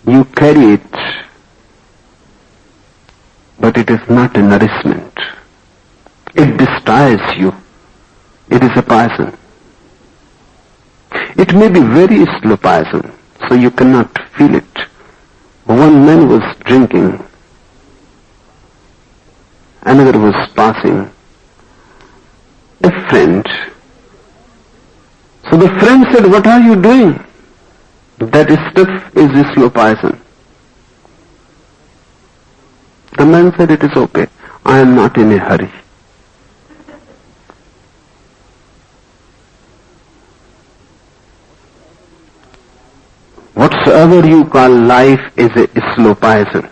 [SPEAKER 3] You carry it, but it is not a nourishment. It destroys you. It is a poison. It may be very slow poison, so you cannot feel it. One man was drinking, another was passing, a friend. So the friend said, "What are you doing?" "That stuff is a slow poison." The man said, "It is okay. I am not in a hurry." Whatsoever you call life is a slow poison,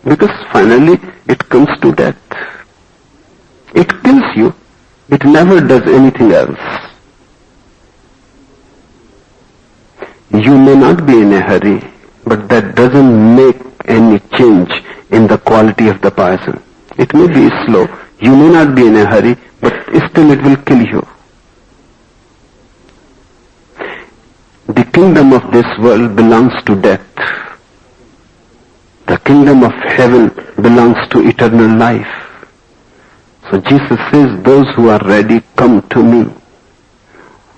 [SPEAKER 3] because finally it comes to death. It kills you. It never does anything else. You may not be in a hurry, but that doesn't make any change in the quality of the poison. It may be slow. You may not be in a hurry, but still it will kill you. The kingdom of this world belongs to death. The kingdom of heaven belongs to eternal life. So Jesus says, "Those who are ready, come to me.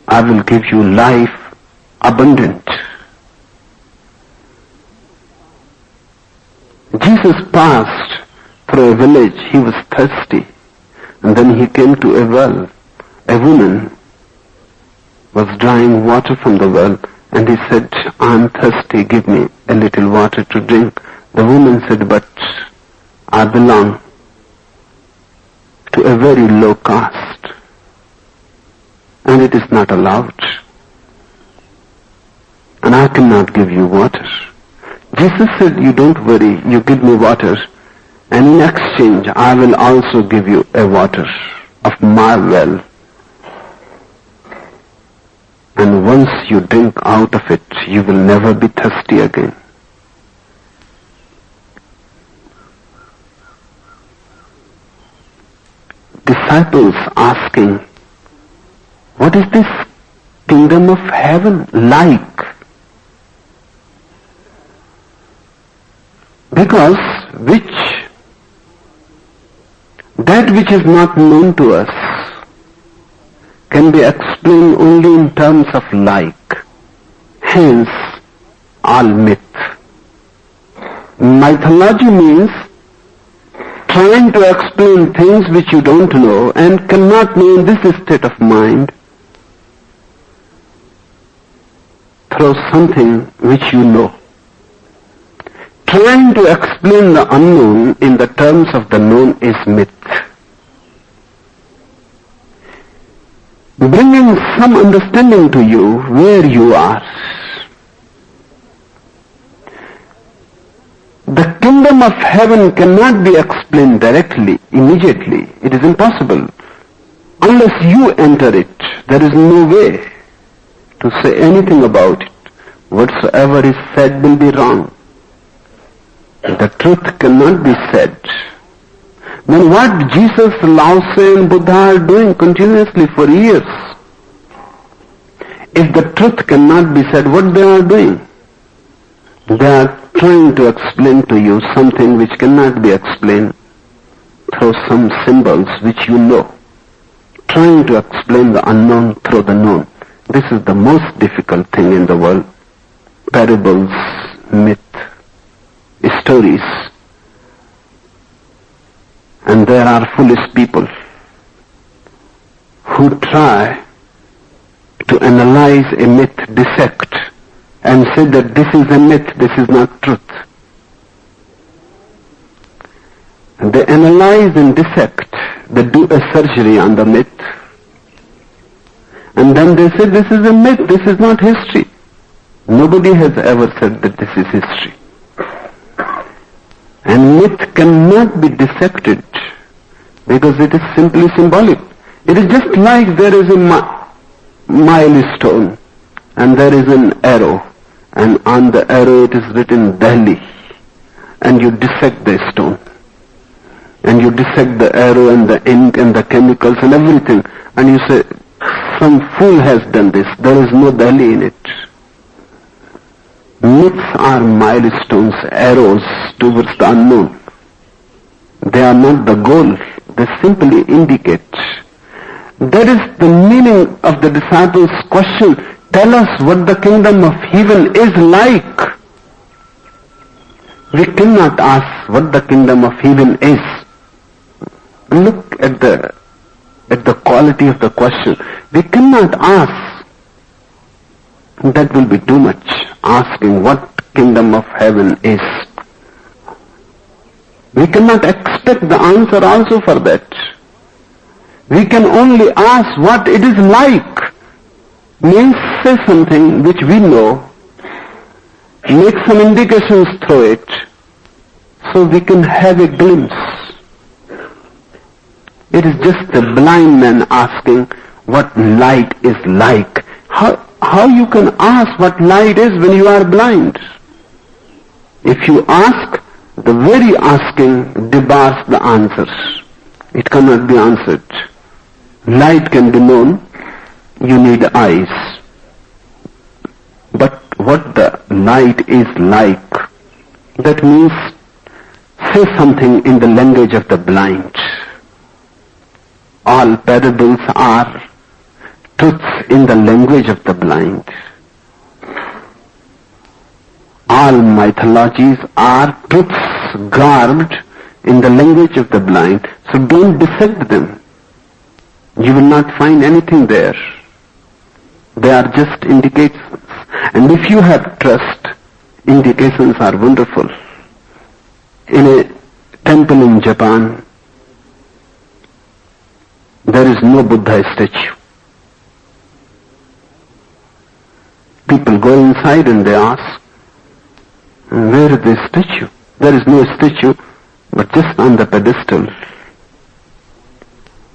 [SPEAKER 3] I will give you life abundant." Jesus passed through a village. He was thirsty. And then he came to a well. A woman was drawing water from the well, and he said, "I am thirsty, give me a little water to drink." The woman said, "But I belong to a very low caste, and it is not allowed, and I cannot give you water." Jesus said, "You don't worry, you give me water, and in exchange I will also give you a water of my well. And once you drink out of it, you will never be thirsty again." Disciples asking, "What is this kingdom of heaven like?" Because that which is not known to us can be explained only in terms of like. Hence, all myth. Mythology means trying to explain things which you don't know and cannot know in this state of mind through something which you know. Trying to explain the unknown in the terms of the known is myth. Bringing some understanding to you where you are. The kingdom of heaven cannot be explained directly, immediately. It is impossible. Unless you enter it, there is no way to say anything about it. Whatsoever is said will be wrong. The truth cannot be said. Then what Jesus, Lao Tse and Buddha are doing continuously for years? If the truth cannot be said, what they are doing? They are trying to explain to you something which cannot be explained through some symbols which you know. Trying to explain the unknown through the known. This is the most difficult thing in the world. Parables, myth, stories. And there are foolish people who try to analyze a myth, dissect, and say that this is a myth, this is not truth. And they analyze and dissect, they do a surgery on the myth, and then they say this is a myth, this is not history. Nobody has ever said that this is history. And myth cannot be dissected because it is simply symbolic. It is just like there is a milestone and there is an arrow, and on the arrow it is written Delhi, and you dissect the stone, and you dissect the arrow and the ink and the chemicals and everything, and you say, some fool has done this, there is no Delhi in it. Myths are milestones, arrows towards the unknown. They are not the goal, they simply indicate. That is the meaning of the disciples' question, tell us what the kingdom of heaven is like. We cannot ask what the kingdom of heaven is. Look at the quality of the question. We cannot ask. That will be too much, asking what kingdom of heaven is. We cannot expect the answer also for that. We can only ask what it is like. Means say something which we know, make some indications through it, so we can have a glimpse. It is just a blind man asking what light is like. How you can ask what light is when you are blind? If you ask, the very asking debars the answers. It cannot be answered. Light can be known, you need eyes. But what the light is like, that means say something in the language of the blind. All parables are truths in the language of the blind. All mythologies are truths garbed in the language of the blind. So don't dissect them. You will not find anything there. They are just indications. And if you have trust, indications are wonderful. In a temple in Japan, there is no Buddha statue. People go inside and they ask, where is the statue? There is no statue, but just on the pedestal,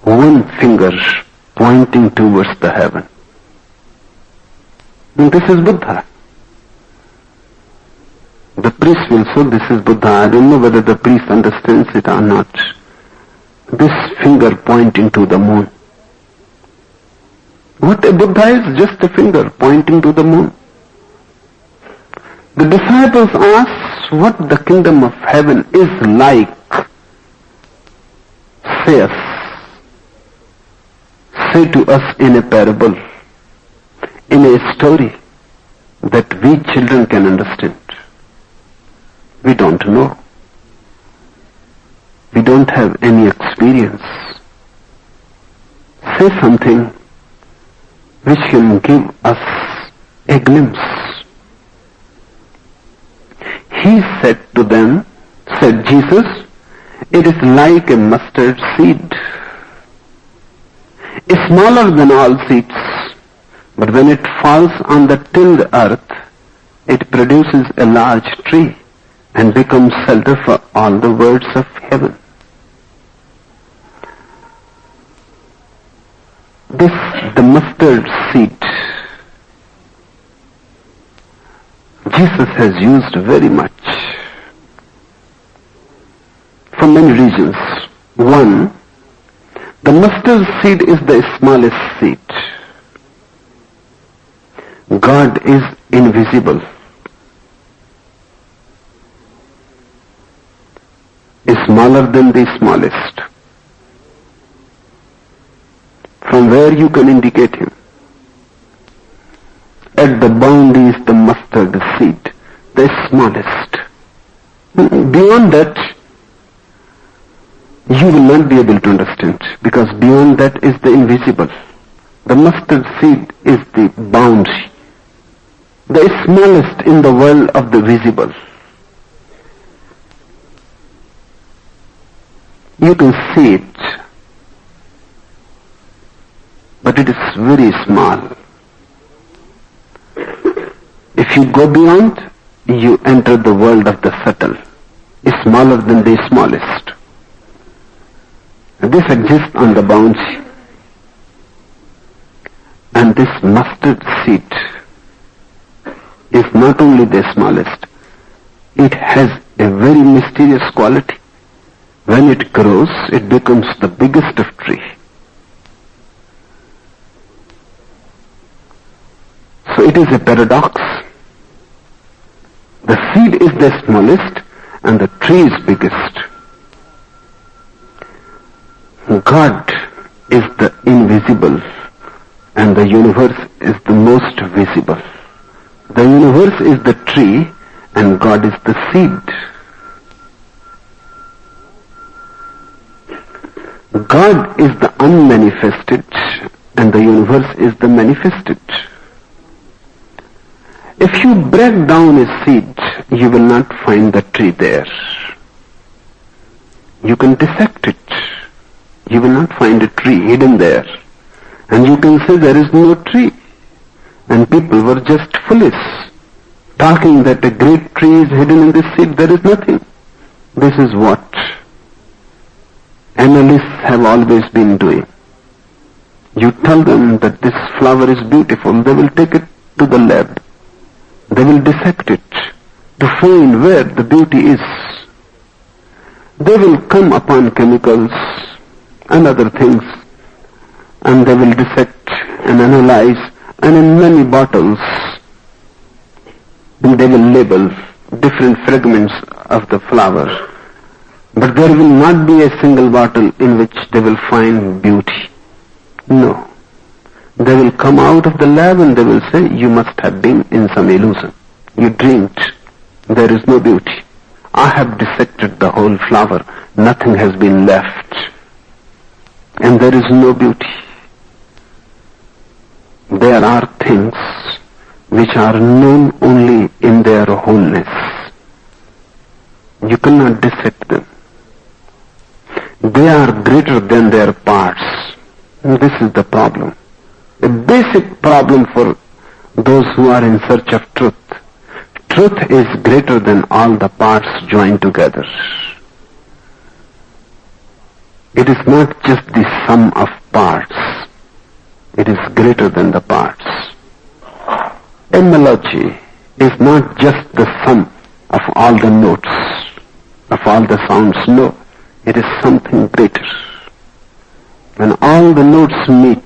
[SPEAKER 3] one finger pointing towards the heaven. And this is Buddha. The priest will say this is Buddha. I don't know whether the priest understands it or not. This finger pointing to the moon. What a Buddha is? Just a finger pointing to the moon. The disciples ask what the kingdom of heaven is like. Say us. Say to us in a parable, in a story that we children can understand. We don't know. We don't have any experience. Say something which can give us a glimpse. He said to them, said Jesus, it is like a mustard seed, smaller than all seeds, but when it falls on the tilled earth, it produces a large tree and becomes shelter for all the birds of heaven. This, the mustard seed, Jesus has used very much for many reasons. One, the mustard seed is the smallest seed. God is invisible. Is smaller than the smallest. From where you can indicate him? At the boundary is the mustard seed, the smallest. Beyond that, you will not be able to understand, because beyond that is the invisible. The mustard seed is the boundary, the smallest in the world of the visible. You can see it, but it is very small. If If you go beyond, you enter the world of the subtle, smaller than the smallest. This exists on the bouncy. And this mustard seed is not only the smallest, it has a very mysterious quality. When it grows, it becomes the biggest of tree. So it is a paradox. The seed is the smallest and the tree is biggest. God is the invisible and the universe is the most visible. The universe is the tree and God is the seed. God is the unmanifested and the universe is the manifested. If you break down a seed, you will not find the tree there. You can dissect it. You will not find a tree hidden there. And you can say there is no tree. And people were just foolish, talking that a great tree is hidden in this seed. There is nothing. This is what analysts have always been doing. You tell them that this flower is beautiful, they will take it to the lab. They will dissect it to find where the beauty is. They will come upon chemicals and other things, and they will dissect and analyze, and in many bottles, and they will label different fragments of the flower. But there will not be a single bottle in which they will find beauty. No. They will come out of the lab and they will say, you must have been in some illusion. You dreamed. There is no beauty. I have dissected the whole flower. Nothing has been left. And there is no beauty. There are things which are known only in their wholeness. You cannot dissect them. They are greater than their parts. And this is the problem. A basic problem for those who are in search of truth. Truth is greater than all the parts joined together. It is not just the sum of parts. It is greater than the parts. A melody is not just the sum of all the notes, of all the sounds. No, it is something greater. When all the notes meet,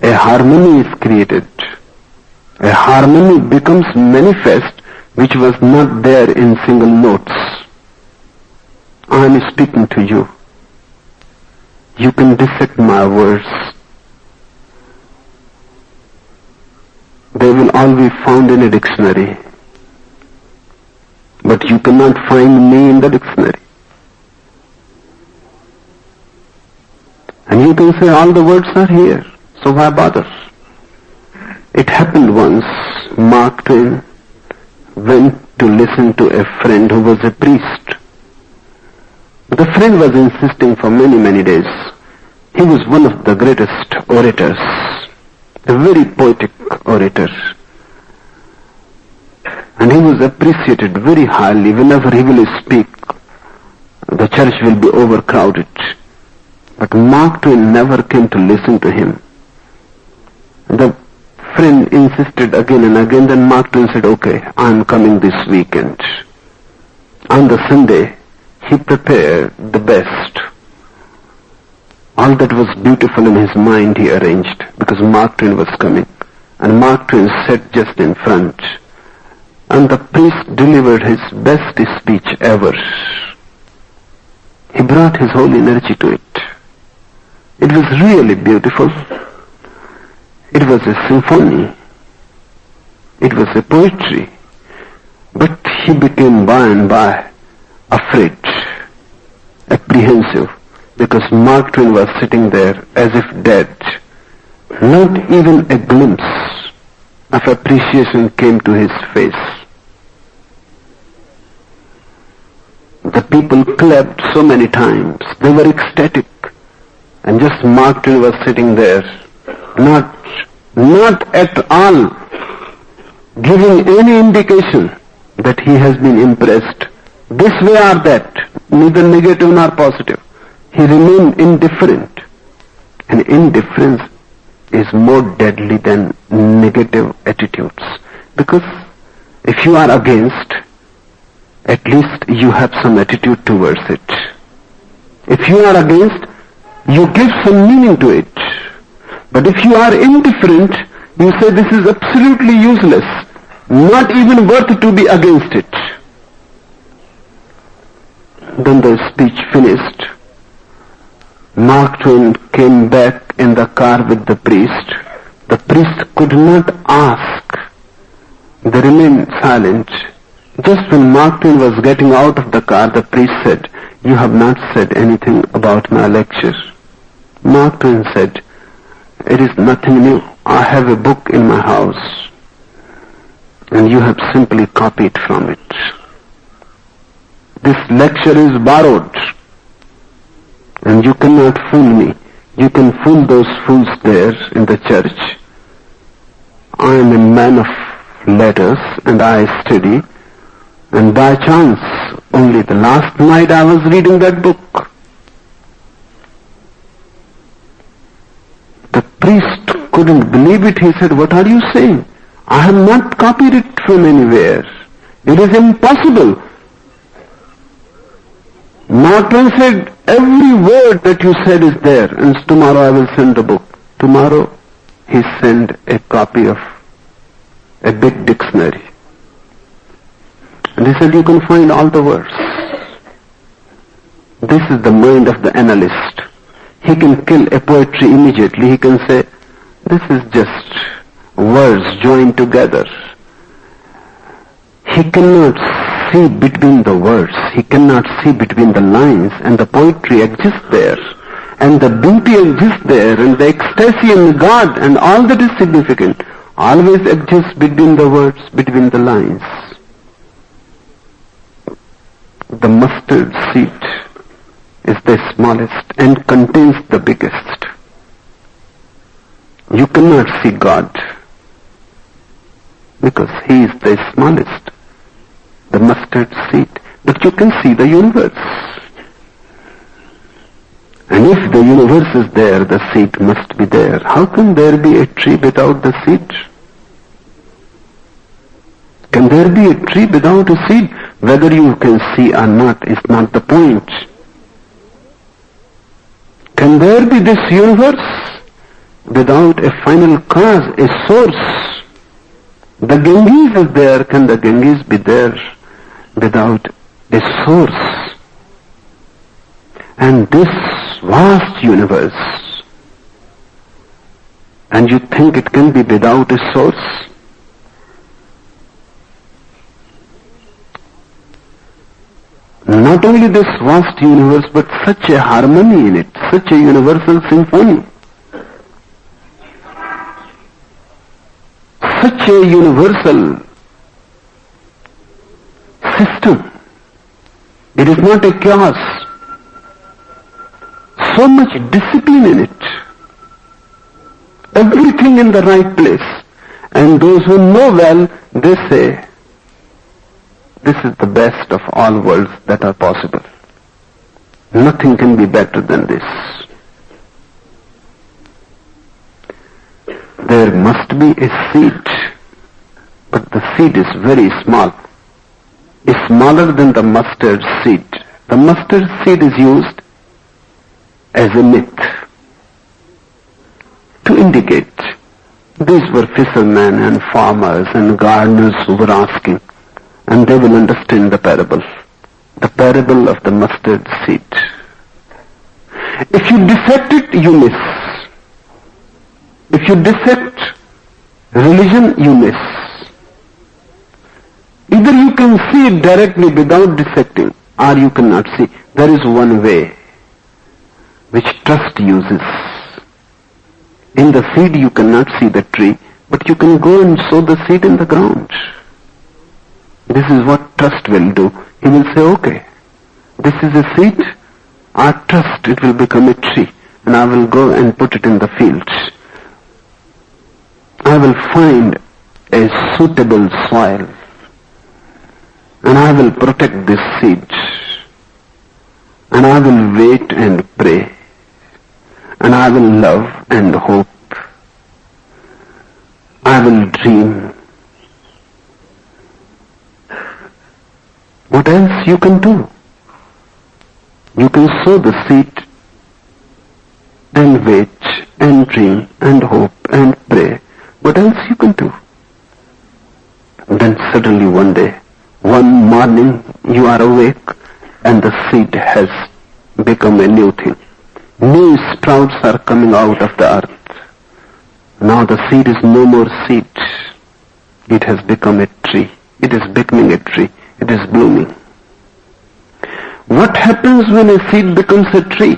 [SPEAKER 3] a harmony is created. A harmony becomes manifest which was not there in single notes. I am speaking to you. You can dissect my words. They will all be found in a dictionary. But you cannot find me in the dictionary. And you can say all the words are here. So why bother? It happened once, Mark Twain went to listen to a friend who was a priest. The friend was insisting for many days. He was one of the greatest orators, a very poetic orator. And he was appreciated very highly. Whenever he will speak, the church will be overcrowded. But Mark Twain never came to listen to him. The friend insisted again and again, then Mark Twain said, okay, I am coming this weekend. On the Sunday, he prepared the best. All that was beautiful in his mind he arranged, because Mark Twain was coming. And Mark Twain sat just in front. And the priest delivered his best speech ever. He brought his whole energy to it. It was really beautiful. It was a symphony. It was a poetry. But he became by and by afraid, apprehensive, because Mark Twain was sitting there as if dead. Not even a glimpse of appreciation came to his face. The people clapped so many times. They were ecstatic. And just Mark Twain was sitting there, not at all giving any indication that he has been impressed this way or that, neither negative nor positive. He remained indifferent. And indifference is more deadly than negative attitudes. Because if you are against, at least you have some attitude towards it. If you are against, you give some meaning to it. But if you are indifferent, you say this is absolutely useless, not even worth to be against it. Then the speech finished. Mark Twain came back in the car with the priest. The priest could not ask. They remained silent. Just when Mark Twain was getting out of the car, the priest said, "You have not said anything about my lecture." Mark Twain said, "It is nothing new. I have a book in my house, and you have simply copied from it. This lecture is borrowed, and you cannot fool me. You can fool those fools there in the church. I am a man of letters, and I study, and by chance, only the last night I was reading that book." The priest couldn't believe it. He said, "What are you saying? I have not copied it from anywhere. It is impossible." Mark Twain said, "Every word that you said is there, and tomorrow I will send the book." Tomorrow he sent a copy of a big dictionary. And he said, "You can find all the words." This is the mind of the analyst. He can kill a poetry immediately. He can say, "This is just words joined together." He cannot see between the words. He cannot see between the lines, and the poetry exists there, and the beauty exists there, and the ecstasy in God and all that is significant always exists between the words, between the lines. The mustard seed is the smallest and contains the biggest. You cannot see God because He is the smallest, the mustard seed, but you can see the universe. And if the universe is there, the seed must be there. How can there be a tree without the seed? Can there be a tree without a seed? Whether you can see or not is not the point. Can there be this universe without a final cause, a source? The Ganges is there. Can the Ganges be there without a source? And this vast universe, and you think it can be without a source? Not only this vast universe, but such a harmony in it, such a universal symphony, such a universal system. It is not a chaos. So much discipline in it. Everything in the right place. And those who know well, they say, this is the best of all worlds that are possible. Nothing can be better than this. There must be a seed, but the seed is very small. It's smaller than the mustard seed. The mustard seed is used as a myth to indicate these were fishermen and farmers and gardeners who were asking, and they will understand the parable of the mustard seed. If you dissect it, you miss. If you dissect religion, you miss. Either you can see it directly without dissecting, or you cannot see. There is one way which trust uses. In the seed you cannot see the tree, but you can go and sow the seed in the ground. This is what trust will do. He will say, okay, this is a seed, I trust it will become a tree, and I will go and put it in the fields. I will find a suitable soil, and I will protect this seed, and I will wait and pray, and I will love and hope. I will dream. What else you can do? You can sow the seed and wait and dream and hope and pray. What else you can do? And then suddenly one day, one morning, you are awake and the seed has become a new thing. New sprouts are coming out of the earth. Now the seed is no more seed. It has become a tree. It is becoming a tree. It is blooming. What happens when a seed becomes a tree?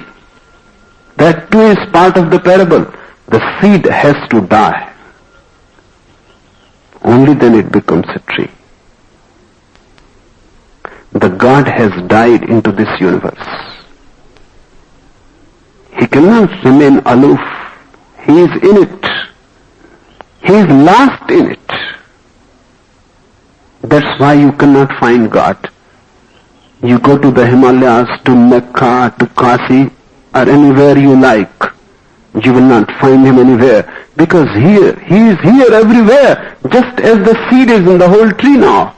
[SPEAKER 3] That too is part of the parable. The seed has to die. Only then it becomes a tree. The God has died into this universe. He cannot remain aloof. He is in it. He is lost in it. That's why you cannot find God. You go to the Himalayas, to Mecca, to Kasi, or anywhere you like. You will not find him anywhere. Because he is here everywhere, just as the seed is in the whole tree now.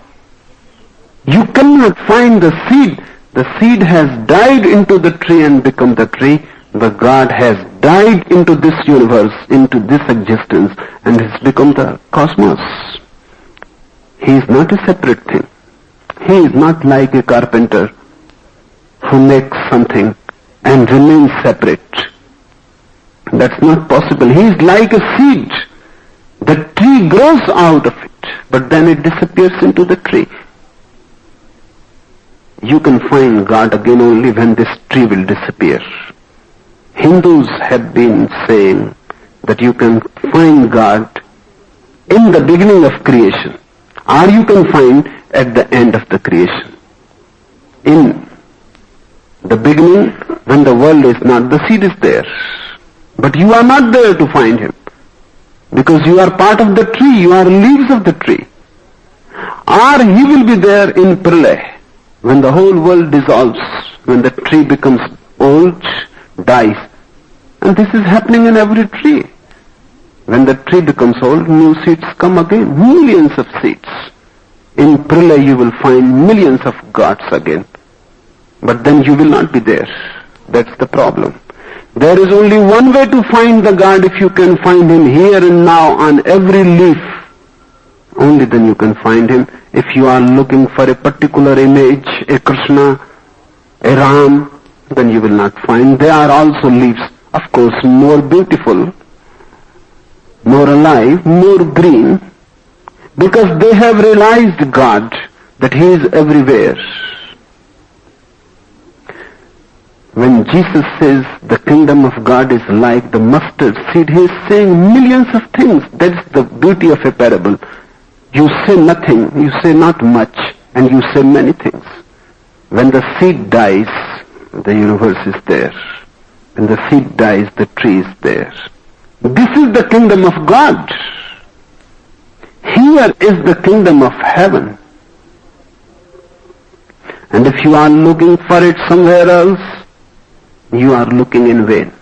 [SPEAKER 3] You cannot find the seed. The seed has died into the tree and become the tree. The God has died into this universe, into this existence, and has become the cosmos. He is not a separate thing. He is not like a carpenter who makes something and remains separate. That's not possible. He is like a seed. The tree grows out of it, but then it disappears into the tree. You can find God again only when this tree will disappear. Hindus have been saying that you can find God in the beginning of creation, or you can find at the end of the creation. In the beginning, when the world is not, the seed is there. But you are not there to find him. Because you are part of the tree, you are leaves of the tree. Or he will be there in Pralay, when the whole world dissolves, when the tree becomes old, dies. And this is happening in every tree. When the tree becomes old, new seeds come again, millions of seeds. In Pralay you will find millions of gods again. But then you will not be there. That's the problem. There is only one way to find the God. If you can find him here and now on every leaf, only then you can find him. If you are looking for a particular image, a Krishna, a Ram, then you will not find. They are also leaves, of course, more beautiful, more alive, more green, because they have realized God, that he is everywhere. When Jesus says the kingdom of God is like the mustard seed, he is saying millions of things. That's the beauty of a parable. You say nothing, you say not much, and you say many things. When the seed dies, the universe is there. When the seed dies, the tree is there. This is the kingdom of God. Here is the kingdom of heaven. And if you are looking for it somewhere else, you are looking in vain.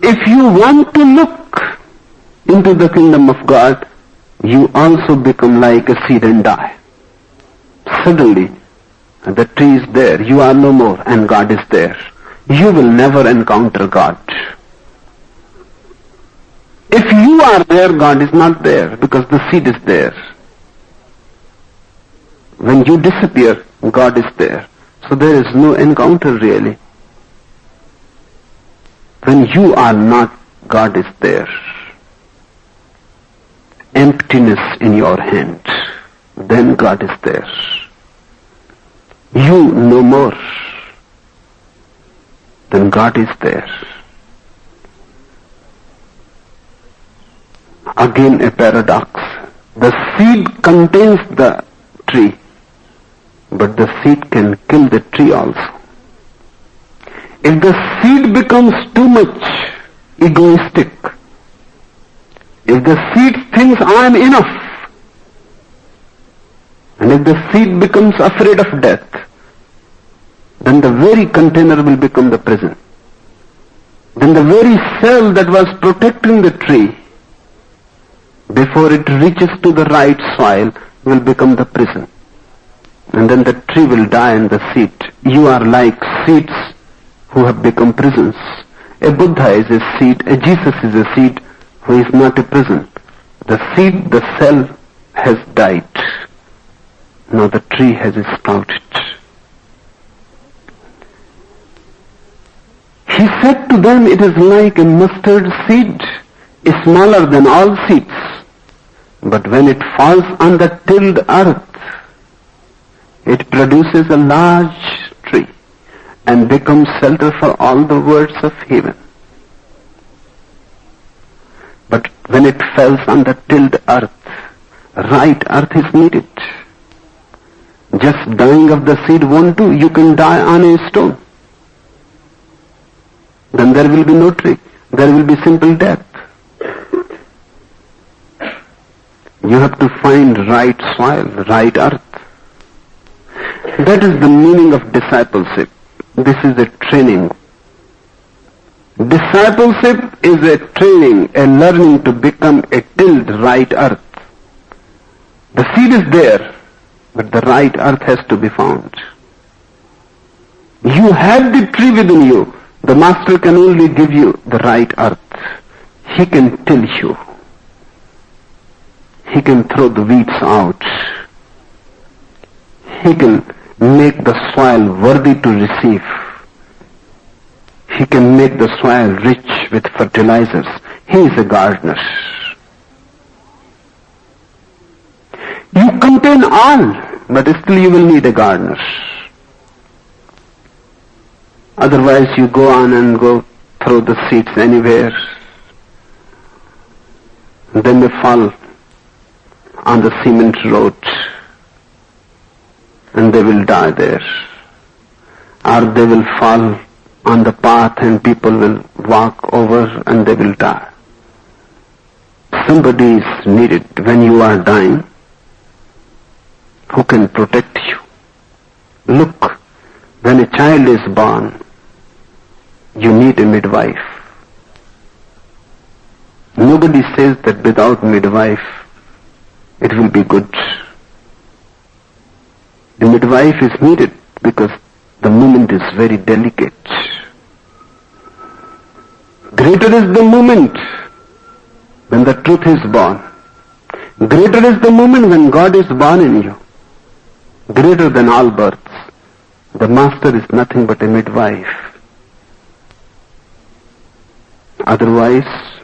[SPEAKER 3] If you want to look into the kingdom of God, you also become like a seed and die. Suddenly, the tree is there, you are no more, and God is there. You will never encounter God. If you are there, God is not there, because the seed is there. When you disappear, God is there. So there is no encounter really. When you are not, God is there. Emptiness in your hand, then God is there. You no more, then God is there. Again a paradox. The seed contains the tree, but the seed can kill the tree also. If the seed becomes too much egoistic, If the seed thinks I am enough, and if the seed becomes afraid of death, then the very container will become the prison. Then the very cell that was protecting the tree, before it reaches to the right soil, will become the prison. And then the tree will die and the seed. You are like seeds who have become prisons. A Buddha is a seed, a Jesus is a seed who is not a prison. The seed, the cell has died. Now the tree has sprouted. He said to them, it is like a mustard seed, smaller than all seeds. But when it falls on the tilled earth, it produces a large tree and becomes shelter for all the birds of heaven. But when it falls on the tilled earth, right earth is needed. Just dying of the seed won't do. You can die on a stone. Then there will be no tree. There will be simple death. You have to find right soil, right earth. That is the meaning of discipleship. This is a training. Discipleship is a training, a learning to become a tilled right earth. The seed is there, but the right earth has to be found. You have the tree within you. The Master can only give you the right earth. He can till you. He can throw the weeds out. He can make the soil worthy to receive. He can make the soil rich with fertilizers. He is a gardener. You contain all, but still you will need a gardener. Otherwise you go on and go throw the seeds anywhere. Then they fall on the cement road and they will die there. Or they will fall on the path and people will walk over and they will die. Somebody is needed when you are dying who can protect you. Look, when a child is born, you need a midwife. Nobody says that without midwife it will be good. The midwife is needed because the moment is very delicate. Greater is the moment when the truth is born. Greater is the moment when God is born in you. Greater than all births. The Master is nothing but a midwife. Otherwise,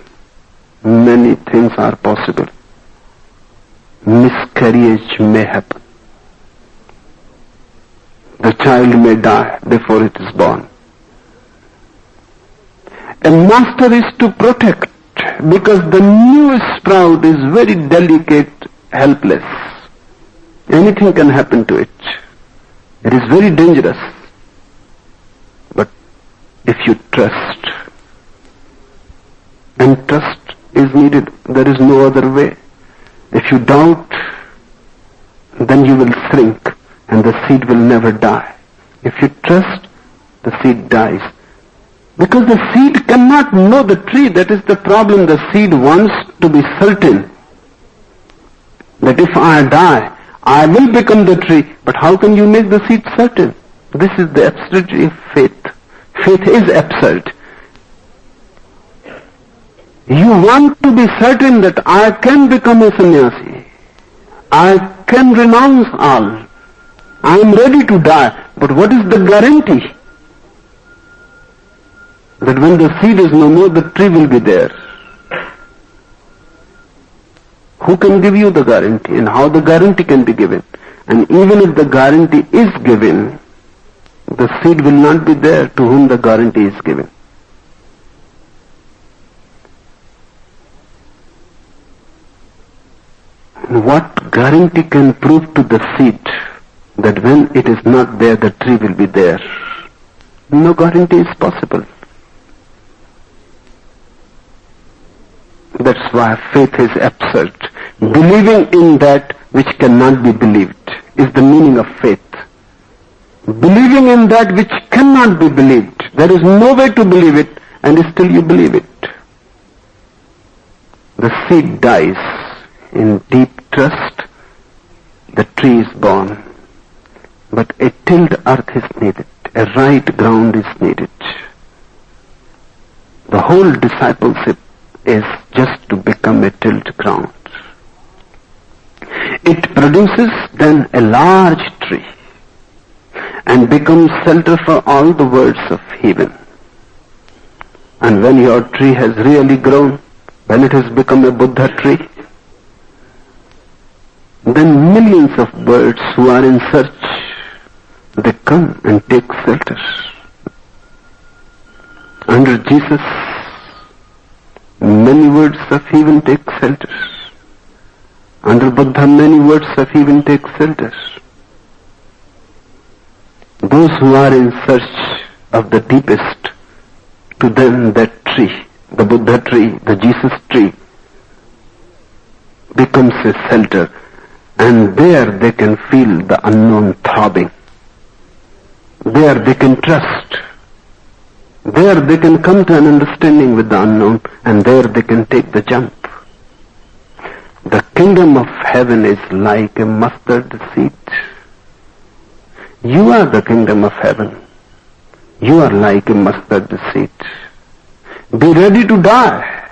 [SPEAKER 3] many things are possible. Miscarriage may happen. The child may die before it is born. A master is to protect because the new sprout is very delicate, helpless. Anything can happen to it. It is very dangerous. But if you trust, and trust is needed, there is no other way. If you doubt, then you will shrink and the seed will never die. If you trust, the seed dies. Because the seed cannot know the tree, that is the problem. The seed wants to be certain that if I die, I will become the tree. But how can you make the seed certain? This is the absurdity of faith. Faith is absurd. You want to be certain that I can become a sannyasi. I can renounce all. I am ready to die. But what is the guarantee that when the seed is no more, the tree will be there? Who can give you the guarantee, and how the guarantee can be given? And even if the guarantee is given, the seed will not be there to whom the guarantee is given. What guarantee can prove to the seed that when it is not there, the tree will be there? No guarantee is possible. That's why why faith is absurd. Believing in that which cannot be believed is the meaning of faith. Believing in that which cannot be believed. There is no way to believe it, and still you believe it. The seed dies in deep trust. The tree is born. But a tilled earth is needed. A right ground is needed. The whole discipleship is just to become a tilled ground. It produces then a large tree and becomes shelter for all the words of heaven. And when your tree has really grown, when it has become a Buddha tree, then millions of birds who are in search, they come and take shelter. Under Jesus, many words of heaven take shelter. Under Buddha, many words of heaven take shelter. Those who are in search of the deepest, to them that tree, the Buddha tree, the Jesus tree, becomes a shelter, and there they can feel the unknown throbbing. There they can trust. There they can come to an understanding with the unknown, and there they can take the jump. The kingdom of heaven is like a mustard seed. You are the kingdom of heaven. You are like a mustard seed. Be ready to die.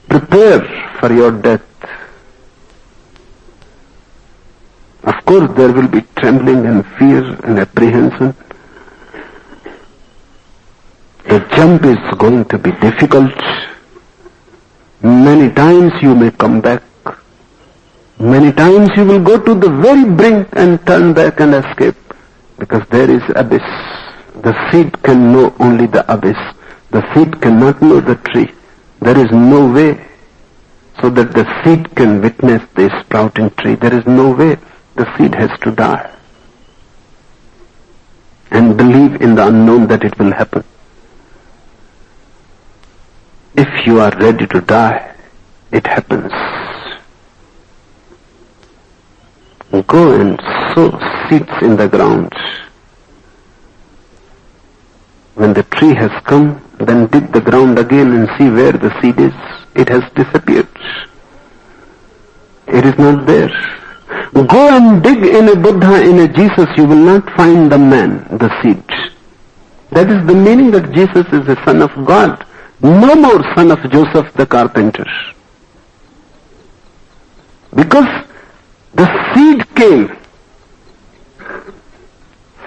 [SPEAKER 3] Prepare for your death. Of course, there will be trembling and fear and apprehension. The jump is going to be difficult. Many times you may come back. Many times you will go to the very brink and turn back and escape, because there is abyss. The seed can know only the abyss. The seed cannot know the tree. There is no way so that the seed can witness the sprouting tree. There is no way. The seed has to die and believe in the unknown that it will happen. If you are ready to die, it happens. Go and sow seeds in the ground. When the tree has come, then dig the ground again and see where the seed is. It has disappeared. It is not there. Go and dig in a Buddha, in a Jesus, you will not find the man, the seed. That is the meaning that Jesus is the Son of God. No more son of Joseph the carpenter. Because the seed came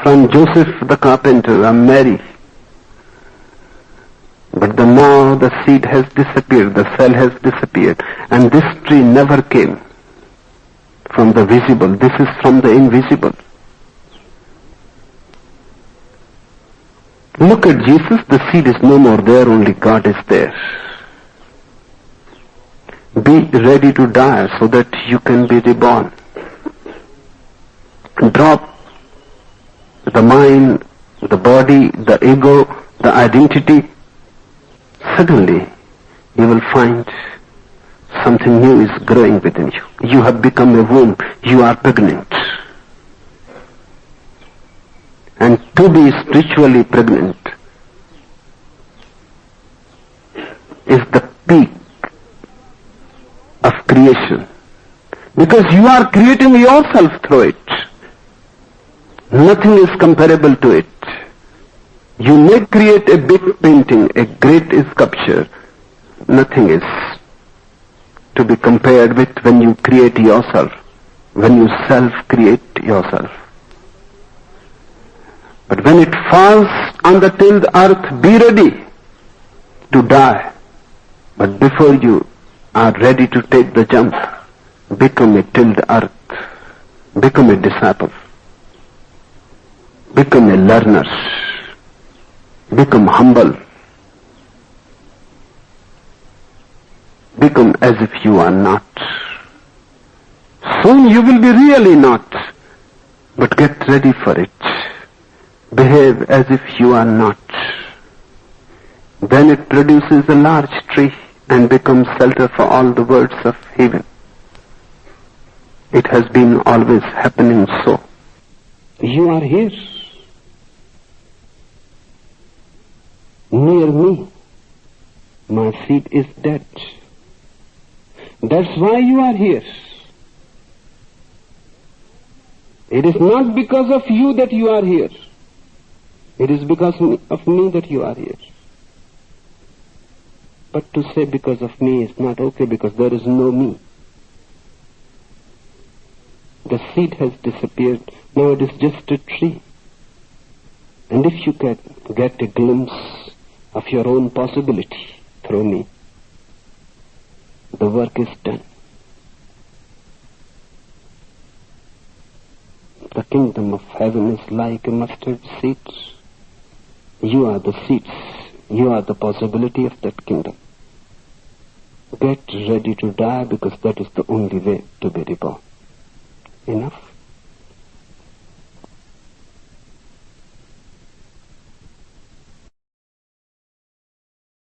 [SPEAKER 3] from Joseph the carpenter and Mary. But now the seed has disappeared, the cell has disappeared, and this tree never came from the visible. This is from the invisible. Look at Jesus, the seed is no more there, only God is there. Be ready to die so that you can be reborn. Drop the mind, the body, the ego, the identity. Suddenly you will find something new is growing within you. You have become a womb. You are pregnant. And to be spiritually pregnant is the peak of creation. Because you are creating yourself through it. Nothing is comparable to it. You may create a big painting, a great sculpture. Nothing is to be compared with when you create yourself, when you self-create yourself. But when it falls on the tilled earth, be ready to die. But before you are ready to take the jump, become a tilled earth. Become a disciple. Become a learner. Become humble. Become as if you are not. Soon you will be really not. But get ready for it. Behave as if you are not. Then it produces a large tree, and become shelter for all the words of heaven. It has been always happening so. You are here, near me. My seed is dead. That's why you are here. It is not because of you that you are here. It is because of me that you are here. But to say because of me is not okay, because there is no me. The seed has disappeared. Now it is just a tree. And if you can get a glimpse of your own possibility through me, the work is done. The kingdom of heaven is like a mustard seed. You are the seeds. You are the possibility of that kingdom. Get ready to die, because that is the only way to be reborn. Enough?